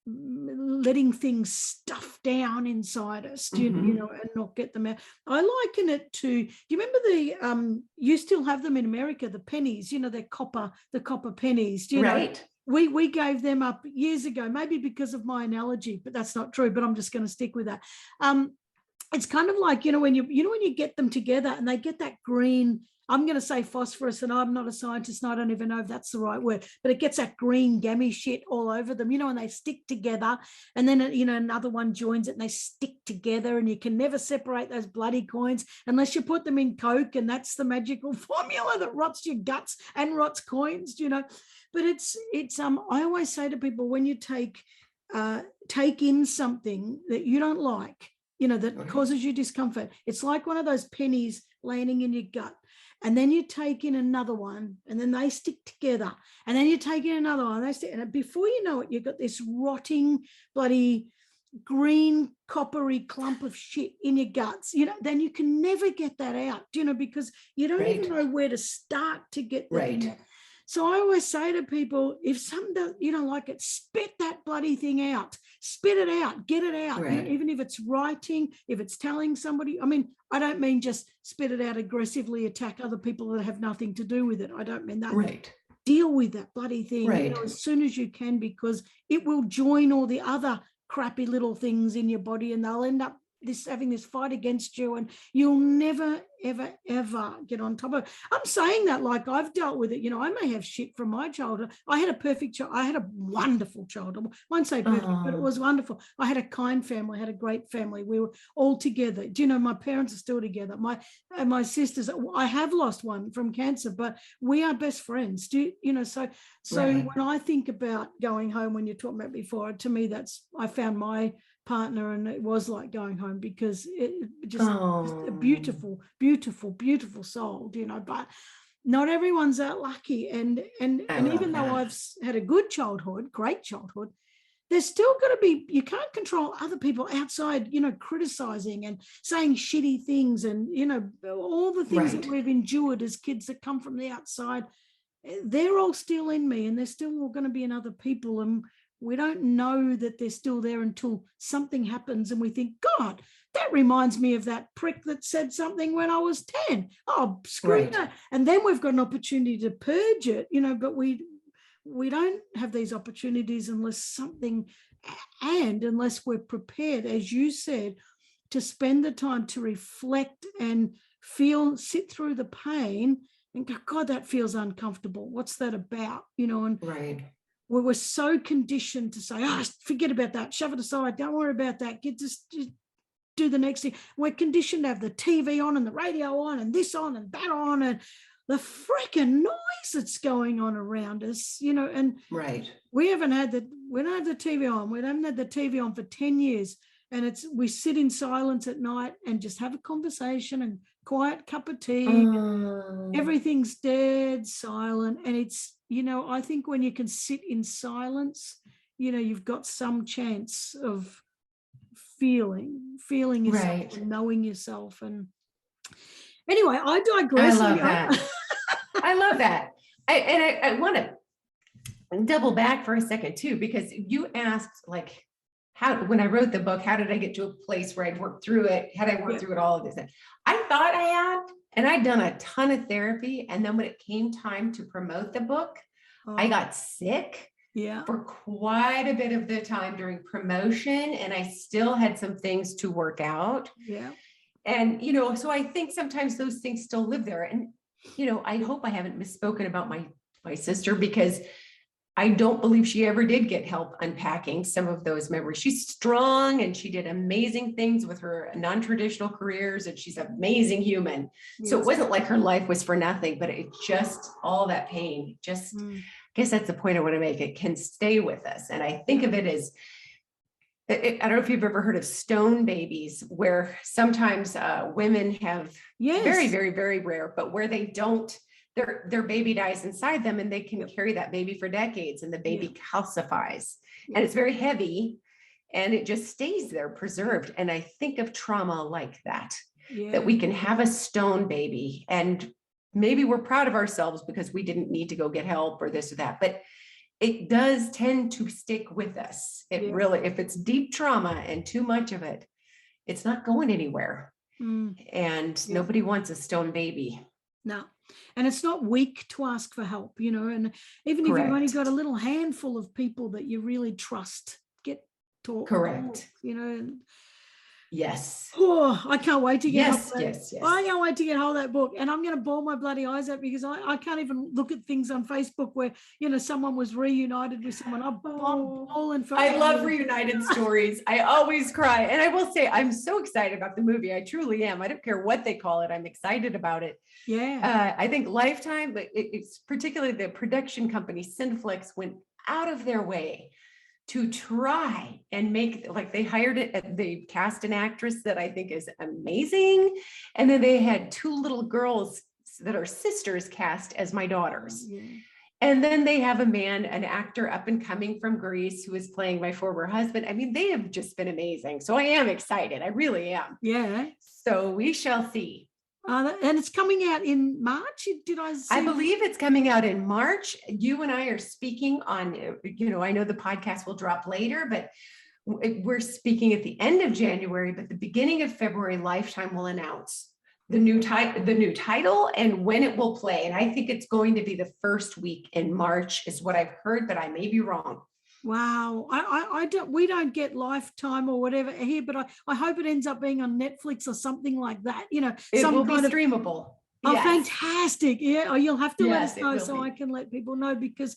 letting things stuff down inside us, and not get them out. I liken it to, do you remember you still have them in America, the pennies, the copper pennies, right? We gave them up years ago, maybe because of my analogy, but that's not true, but I'm just going to stick with that. It's kind of like, when you get them together and they get that green, I'm going to say phosphorus, and I'm not a scientist and I don't even know if that's the right word, but it gets that green gammy shit all over them, and they stick together, and then, another one joins it and they stick together, and you can never separate those bloody coins unless you put them in Coke, and that's the magical formula that rots your guts and rots coins, But it's I always say to people, when you take in something that you don't like, that causes you discomfort, it's like one of those pennies landing in your gut. And then you take in another one, and then they stick together. And then you take in another one, and before you know it, you've got this rotting, bloody green, coppery clump of shit in your guts. Then you can never get that out, because you don't even know where to start to get that out. So I always say to people, if something you don't like it, spit that bloody thing out. spit it out, get it out. Right. Even if it's writing, if it's telling somebody. I mean, I don't mean just spit it out, aggressively attack other people that have nothing to do with it. I don't mean that. Right. Deal with that bloody thing, Right. as soon as you can, because it will join all the other crappy little things in your body, and they'll end up having this fight against you, and you'll never, ever, ever get on top of it. I'm saying that like I've dealt with it. I may have shit from my childhood. I had a wonderful childhood. I won't say perfect, but it was wonderful. I had a kind family. I had a great family. We were all together. My parents are still together. My sisters, I have lost one from cancer, but we are best friends. So Right. when I think about going home, when you're talking about before, to me, I found my partner, and it was like going home, because it just a beautiful, beautiful, beautiful soul, but not everyone's that lucky. And even though I've had a good childhood, great childhood, there's still got to be, you can't control other people outside, criticizing and saying shitty things, and all the things that we've endured as kids that come from the outside. They're all still in me, and they're still all going to be in other people, and we don't know that they're still there until something happens and we think, God, that reminds me of that prick that said something when I was 10. Oh, screw that. And then we've got an opportunity to purge it, but we don't have these opportunities unless we're prepared, as you said, to spend the time to reflect and sit through the pain and go, God, that feels uncomfortable. What's that about? And we were so conditioned to say, forget about that, shove it aside, don't worry about that, just do the next thing. We're conditioned to have the TV on and the radio on and this on and that on, and the freaking noise that's going on around us, and we haven't had the TV on. We haven't had the TV on for 10 years. And we sit in silence at night and just have a conversation and quiet cup of tea. Everything's dead silent. And it's, I think when you can sit in silence, you've got some chance of feeling yourself and knowing yourself. And anyway, I digress. I love that. I love that. I want to double back for a second too, because you asked when I wrote the book, how did I get to a place where I'd worked through it? Had I worked through it all of this? I thought I had, and I'd done a ton of therapy. And then when it came time to promote the book, I got sick for quite a bit of the time during promotion. And I still had some things to work out. And, so I think sometimes those things still live there. And, I hope I haven't misspoken about my sister, because I don't believe she ever did get help unpacking some of those memories. She's strong and she did amazing things with her non-traditional careers, and she's an amazing human. So it wasn't like her life was for nothing, but it just, all that pain, I guess that's the point I want to make. It can stay with us. And I think of it as, I don't know if you've ever heard of stone babies, where sometimes women have very, very, very rare, but where they don't, their baby dies inside them, and they can carry that baby for decades, and the baby calcifies, and it's very heavy, and it just stays there preserved. And I think of trauma like that, that we can have a stone baby, and maybe we're proud of ourselves because we didn't need to go get help or this or that, but it does tend to stick with us. It really, if it's deep trauma and too much of it, it's not going anywhere. And nobody wants a stone baby. No. And it's not weak to ask for help, and even if you've only got a little handful of people that you really trust, get talk. Yes. Oh, I can't wait to get yes. I can't wait to get hold of that book. And I'm going to bawl my bloody eyes out, because I can't even look at things on Facebook where, someone was reunited with someone. I'm bawling. I love reunited stories. I always cry. And I will say, I'm so excited about the movie. I truly am. I don't care what they call it. I'm excited about it. I think Lifetime, but it's particularly the production company, Cineflix, went out of their way to try and make, they cast an actress that I think is amazing. And then they had two little girls that are sisters cast as my daughters. And then they have an actor up and coming from Greece who is playing my former husband. I mean, they have just been amazing. So I am excited. I really am. So we shall see. And it's coming out in March. Did I see? I believe it's coming out in March. You and I are speaking on, I know the podcast will drop later, but we're speaking at the end of January, but the beginning of February, Lifetime will announce the new title and when it will play. And I think it's going to be the first week in March is what I've heard, but I may be wrong. Wow. We don't get Lifetime or whatever here, but I hope it ends up being on Netflix or something like that. You know, it some will kind be of streamable. Oh, Yes. fantastic. Yeah. Oh, you'll have to let us know so I can let people know, because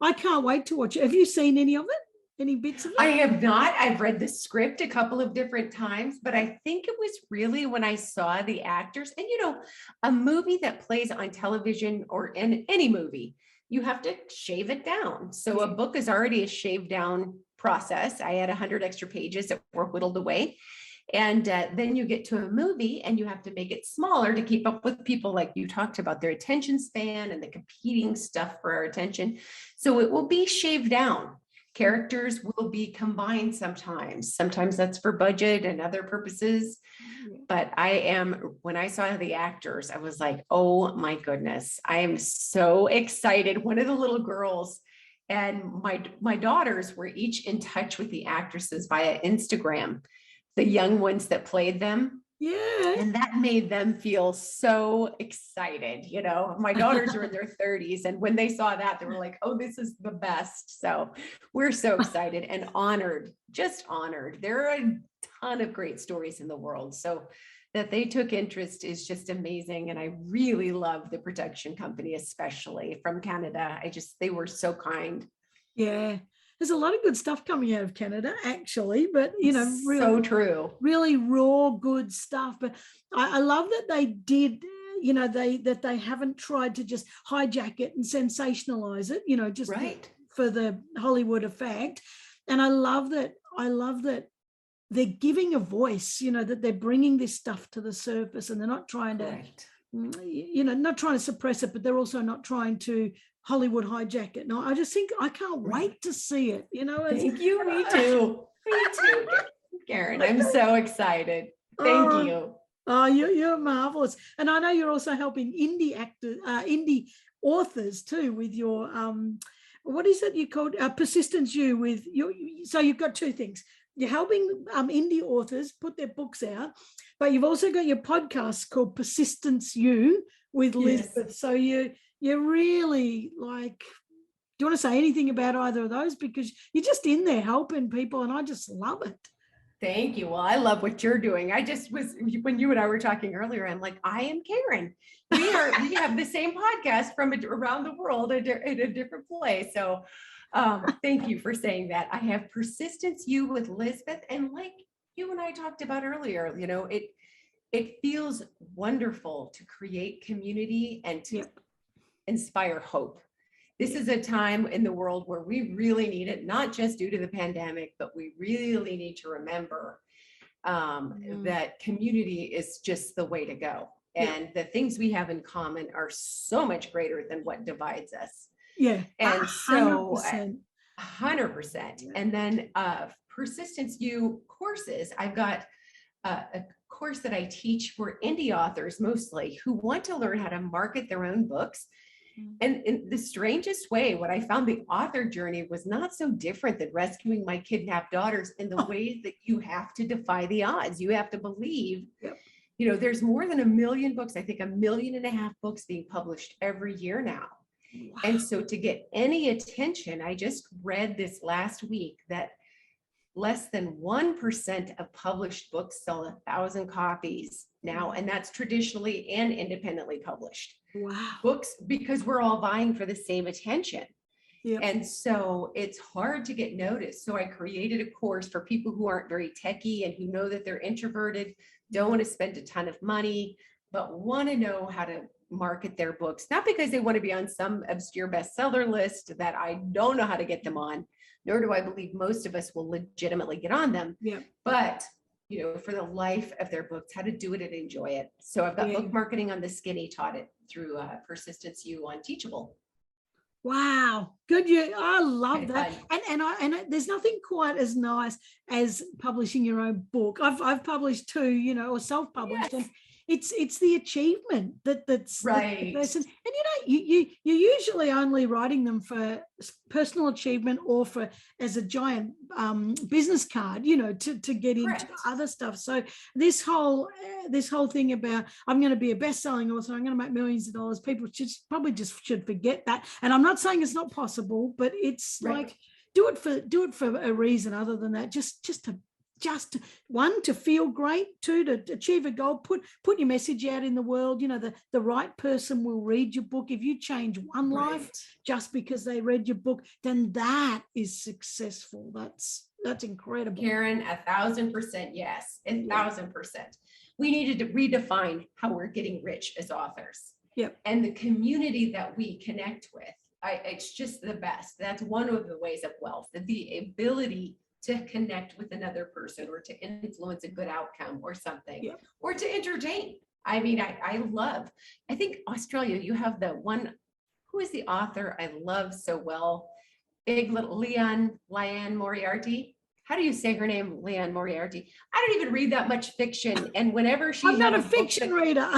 I can't wait to watch it. Have you seen any of it? Any bits of it? I have not. I've read the script a couple of different times, but I think it was really when I saw the actors. And, you know, a movie that plays on television or in any movie, you have to shave it down. So a book is already a shaved down process. I had 100 extra pages that were whittled away. And then you get to a movie and you have to make it smaller to keep up with people, like you talked about, their attention span and the competing stuff for our attention. So it will be shaved down. Characters will be combined sometimes. Sometimes that's for budget and other purposes. But when I saw the actors, I was like, oh my goodness, I am so excited. One of the little girls and my daughters were each in touch with the actresses via Instagram, the young ones that played them. Yeah. And that made them feel so excited. You know, my daughters are in their 30s. And when they saw that, they were like, oh, this is the best. So we're so excited and honored, just honored. There are a ton of great stories in the world. So that they took interest is just amazing. And I really love the production company, especially from Canada. They were so kind. Yeah. There's a lot of good stuff coming out of Canada, actually, but, you know, really, so true. Really raw, good stuff. But I love that they did, you know, that they haven't tried to just hijack it and sensationalize it, you know, just right. for the Hollywood effect. And I love that they're giving a voice, you know, that they're bringing this stuff to the surface, and they're not trying to, you know, not trying to suppress it, but they're also not trying to Hollywood hijack it. No, I just think I can't wait to see it. You know, thank you. Me too. Me too, Karen. I'm so excited. Thank you. Oh, you're marvelous, and I know you're also helping indie authors too with your what is it you called Persistence You with your. So you've got two things. You're helping indie authors put their books out, but you've also got your podcast called Persistence You with Lizbeth. So you're really like, do you want to say anything about either of those? Because you're just in there helping people, and I just love it. Thank you. Well, I love what you're doing. I just was, when you and I were talking earlier, I'm like, I am Karen. We have the same podcast from around the world in a different place. So thank you for saying that. I have Persistence You with Lizbeth. And like you and I talked about earlier, you know, it feels wonderful to create community and to inspire hope. This is a time in the world where we really need it, not just due to the pandemic, but we really need to remember that community is just the way to go. And the things we have in common are so much greater than what divides us. Yeah. And 100%. so 100%. And then Persistence You courses. I've got a course that I teach for indie authors mostly who want to learn how to market their own books. And in the strangest way, what I found the author journey was not so different than rescuing my kidnapped daughters in the way that you have to defy the odds. You have to believe, you know, there's more than 1 million books, I think 1.5 million books being published every year now. Wow. And so to get any attention, I just read this last week that less than 1% of published books sell 1,000 copies now. And that's traditionally and independently published. Wow. Books, because we're all vying for the same attention. Yep. And so it's hard to get noticed. So I created a course for people who aren't very techie and who know that they're introverted, don't want to spend a ton of money, but want to know how to market their books, not because they want to be on some obscure bestseller list that I don't know how to get them on, nor do I believe most of us will legitimately get on them. Yeah. But, you know, for the life of their books, how to do it and enjoy it. So I've got book marketing on the skinny, taught it through Persistence You on Teachable. Wow, good. I love that. And there's nothing quite as nice as publishing your own book. I've published 2, you know, or self-published, and it's the achievement that's the Right. person. And you're usually only writing them for personal achievement or for as a giant business card, to get into Correct. other stuff. So this whole thing about I'm going to be a best-selling author, I'm going to make millions of dollars, people probably just should forget that. And I'm not saying it's not possible, but it's Right. like do it for a reason other than that. Just one, to feel great, two, to achieve a goal, put your message out in the world. The right person will read your book. If you change one life Right. just because they read your book, then that is successful. That's incredible. Karen, 1,000% yes, 1,000%. We needed to redefine how we're getting rich as authors. Yep. And the community that we connect with, it's just the best. That's one of the ways of wealth, the ability to connect with another person or to influence a good outcome or something, Yep. or to entertain. I mean, I think Australia, you have the one, who is the author I love so well? Big little Liane Moriarty. How do you say her name? Liane Moriarty. I don't even read that much fiction. And whenever she I'm not a fiction reader.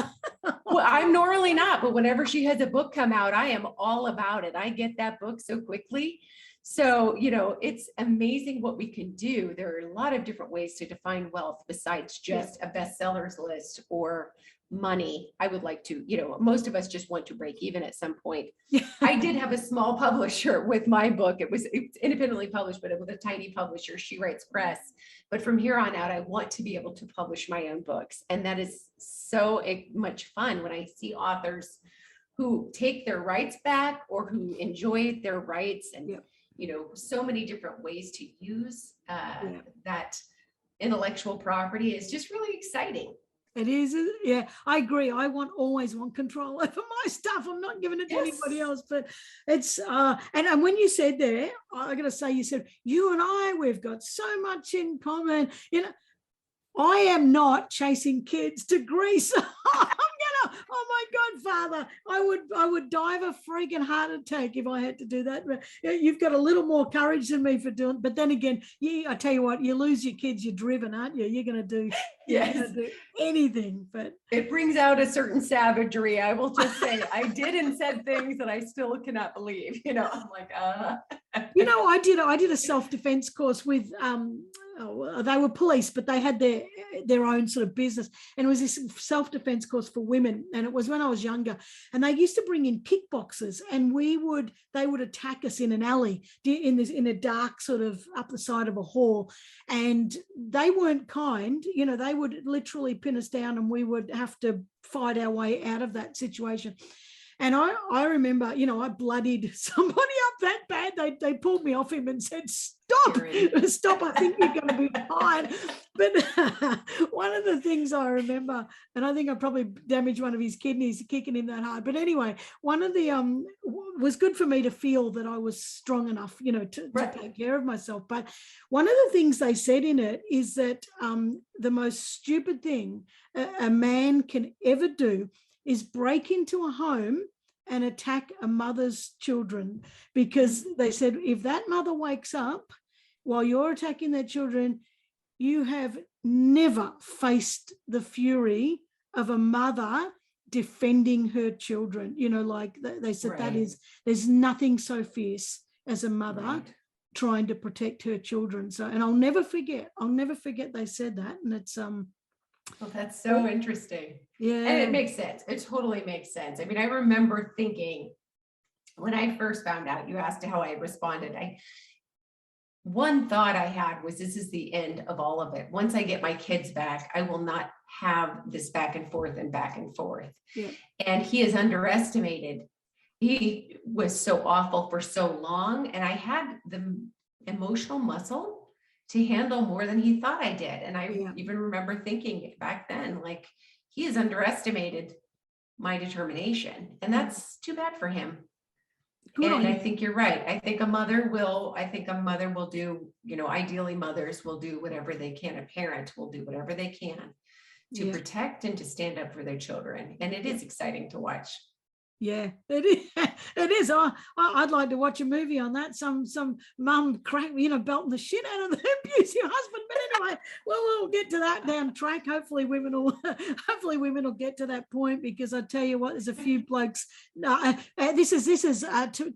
well, I'm normally not, but whenever she has a book come out, I am all about it. I get that book so quickly. So, it's amazing what we can do. There are a lot of different ways to define wealth besides just a bestsellers list or money. I would like to, most of us just want to break even at some point. I did have a small publisher with my book. It's independently published, but it was a tiny publisher. She Writes Press. But from here on out, I want to be able to publish my own books. And that is so much fun when I see authors who take their rights back or who enjoy their rights and, so many different ways to use that intellectual property is just really exciting. It is, yeah, I agree. I always want control over my stuff. I'm not giving it to anybody else, but it's, and when you said there, I got to say, you said, you and I, we've got so much in common. I am not chasing kids to Greece. Oh my God, Father, I would die of a freaking heart attack if I had to do that. You've got a little more courage than me for doing, but then again, I tell you what, you lose your kids, you're driven, aren't you? You're going to do anything, but it brings out a certain savagery. I will just say I did and said things that I still cannot believe. I'm like, I did a self-defense course with they were police, but they had their own sort of business, and it was this self-defense course for women, and it was when I was younger, and they used to bring in kickboxers, and they would attack us in an alley in a dark sort of up the side of a hall, and they weren't kind. They would literally pin us down, and we would have to fight our way out of that situation. And I remember, I bloodied somebody up that bad. They pulled me off him and said, stop, I think you're going to be fine. But one of the things I remember, and I think I probably damaged one of his kidneys kicking him that hard. But anyway, one of the, was good for me to feel that I was strong enough, to take care of myself. But one of the things they said in it is that the most stupid thing a man can ever do is break into a home and attack a mother's children, because they said if that mother wakes up while you're attacking their children, you have never faced the fury of a mother defending her children. Like they said, there's nothing so fierce as a mother trying to protect her children. So, and I'll never forget they said that. And it's well, that's so interesting. Yeah. And it makes sense. It totally makes sense. I mean, I remember thinking when I first found out, you asked how I responded. One thought I had was, this is the end of all of it. Once I get my kids back, I will not have this back and forth and back and forth. Yeah. And he is underestimated. He was so awful for so long. And I had the emotional muscle to handle more than he thought I did. And I even remember thinking back then, like, he has underestimated my determination, and that's too bad for him. And I think you're right. I think a mother will do, ideally mothers will do whatever they can. A parent will do whatever they can to protect and to stand up for their children. And it is exciting to watch. Yeah, it is. It is. I'd like to watch a movie on that. Some mum crack, belting the shit out of the abusive husband. But anyway, well, we'll get to that down the track. Hopefully, women will get to that point, because I tell you what, there's a few blokes. This is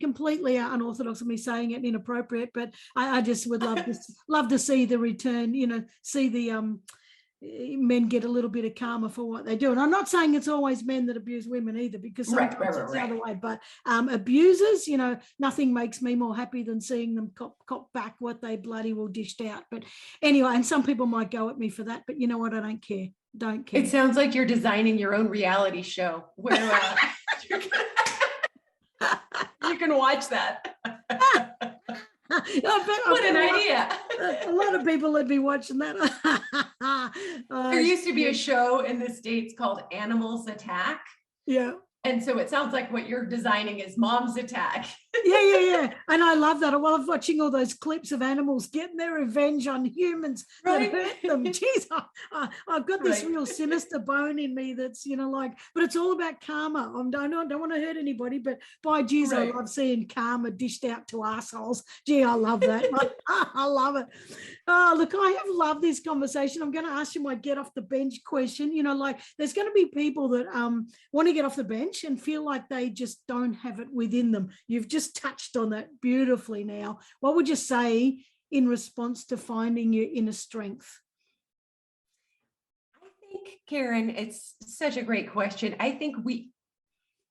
completely unorthodox of me saying it, inappropriate. But I just would love to see the return. See the men get a little bit of karma for what they do. And I'm not saying it's always men that abuse women either, because sometimes it's the other way. But abusers, nothing makes me more happy than seeing them cop back what they bloody well dished out. But anyway, and some people might go at me for that, but you know what? I don't care. Don't care. It sounds like you're designing your own reality show where you can watch that. What an idea. A lot of people would be watching that. There used to be a show in the States called Animals Attack. Yeah. And so it sounds like what you're designing is Mom's Attack. Yeah. And I love that. I love watching all those clips of animals getting their revenge on humans that hurt them. Jeez, I've got this real sinister bone in me that's, but it's all about karma. I don't want to hurt anybody, but by geez, I love seeing karma dished out to assholes. Gee, I love that. I love it. Oh, look, I have loved this conversation. I'm going to ask you my get off the bench question. There's going to be people that want to get off the bench and feel like they just don't have it within them. You've just touched on that beautifully now. What would you say in response to finding your inner strength? I think, Karen, it's such a great question. I think we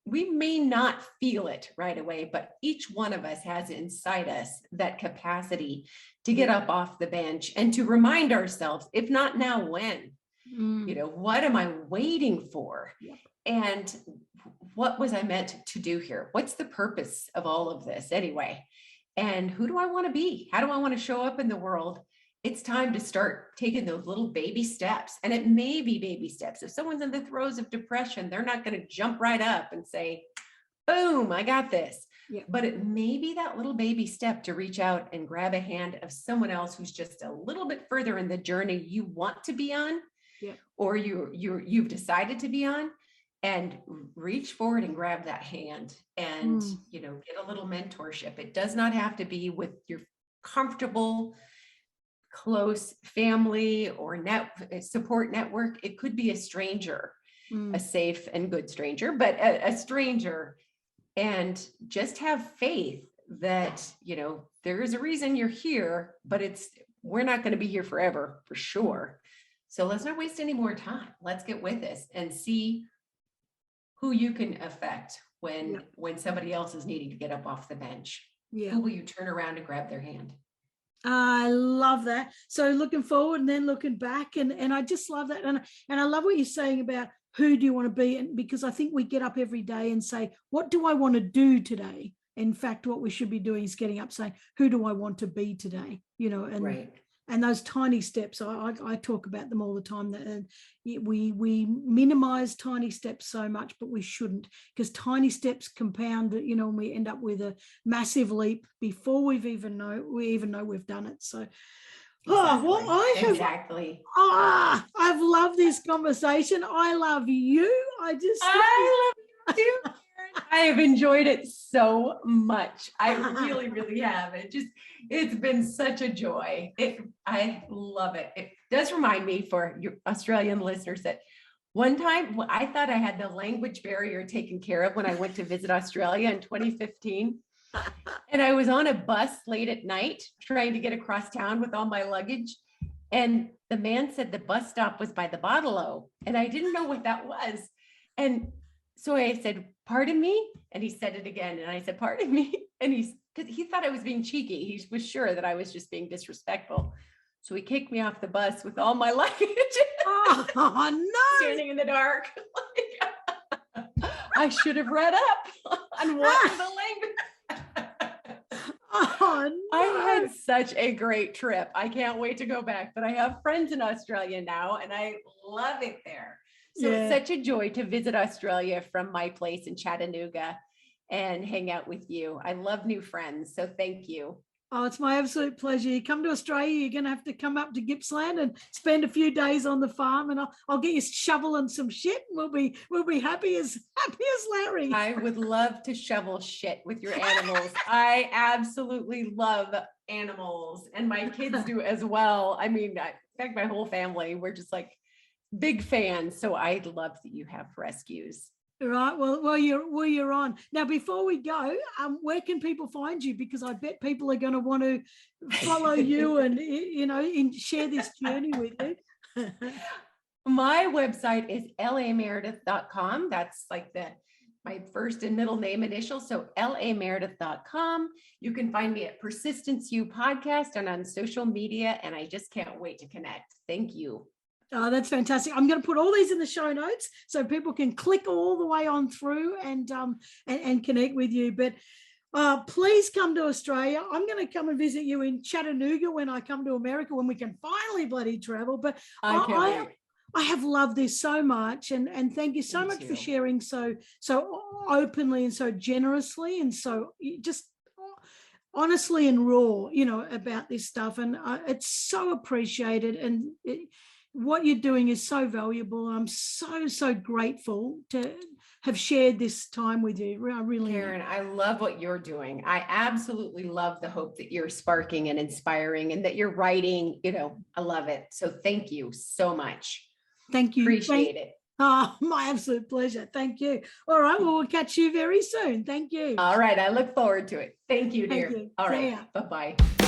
may not feel it right away, but each one of us has inside us that capacity to get up off the bench and to remind ourselves, if not now, when? What am I waiting for? Yep. And what was I meant to do here? What's the purpose of all of this anyway? And who do I want to be? How do I want to show up in the world? It's time to start taking those little baby steps. And it may be baby steps. If someone's in the throes of depression, they're not going to jump right up and say, boom, I got this. Yeah. But it may be that little baby step to reach out and grab a hand of someone else who's just a little bit further in the journey you want to be on, or you've decided to be on. And reach forward and grab that hand and, get a little mentorship. It does not have to be with your comfortable, close family or support network. It could be a stranger, a safe and good stranger, but a stranger. And just have faith that, there is a reason you're here, but we're not going to be here forever for sure. So let's not waste any more time. Let's get with this and see who you can affect when somebody else is needing to get up off the bench. Who will you turn around and grab their hand? I love that. So looking forward and then looking back, and I just love that. And I love what you're saying about who do you want to be? And because I think we get up every day and say, what do I want to do today? In fact, what we should be doing is getting up saying, who do I want to be today? And those tiny steps, I talk about them all the time. That we minimize tiny steps so much, but we shouldn't, because tiny steps compound, and we end up with a massive leap before we even know we've done it. So, Exactly. I've loved this conversation. I love you. I love you too. I have enjoyed it so much. I really, really have. It's been such a joy. I love it. It does remind me, for your Australian listeners, that one time I thought I had the language barrier taken care of when I went to visit Australia in 2015. And I was on a bus late at night trying to get across town with all my luggage. And the man said the bus stop was by the Bottle-O. And I didn't know what that was. And so I said, pardon me? And he said it again. And I said, pardon me? And because he thought I was being cheeky. He was sure that I was just being disrespectful. So he kicked me off the bus with all my luggage. Oh, no. Standing in the dark. I should have read up on what the language. Oh, no. I had such a great trip. I can't wait to go back. But I have friends in Australia now, and I love it there. So it's such a joy to visit Australia from my place in Chattanooga and hang out with you. I love new friends. So thank you. Oh, it's my absolute pleasure. You come to Australia, you're going to have to come up to Gippsland and spend a few days on the farm, and I'll get you shoveling some shit. And we'll be happy as Larry. I would love to shovel shit with your animals. I absolutely love animals, and my kids do as well. I mean, in fact, my whole family, we're just like big fans. So I love that you have rescues. Right. Well, you're on now. Before we go, where can people find you? Because I bet people are going to want to follow you and share this journey with you. My website is lameredith.com. That's like my first and middle name initial. So lameredith.com. You can find me at Persistence U Podcast and on social media. And I just can't wait to connect. Thank you. Oh, that's fantastic. I'm going to put all these in the show notes so people can click all the way on through and connect with you. But please come to Australia. I'm going to come and visit you in Chattanooga when I come to America, when we can finally bloody travel. But I have loved this so much, and thank you so much for sharing so openly and so generously and so just honestly and raw, about this stuff. And it's so appreciated, and what you're doing is so valuable. I'm so grateful to have shared this time with you. I really Karen, I love what you're doing. I absolutely love the hope that you're sparking and inspiring, and that you're writing. I love it. So thank you so much. Thank you. Appreciate it. Oh, my absolute pleasure. Thank you. All right. Well, we'll catch you very soon. Thank you. All right. I look forward to it. Thank you, dear. Thank you. All right. Bye-bye.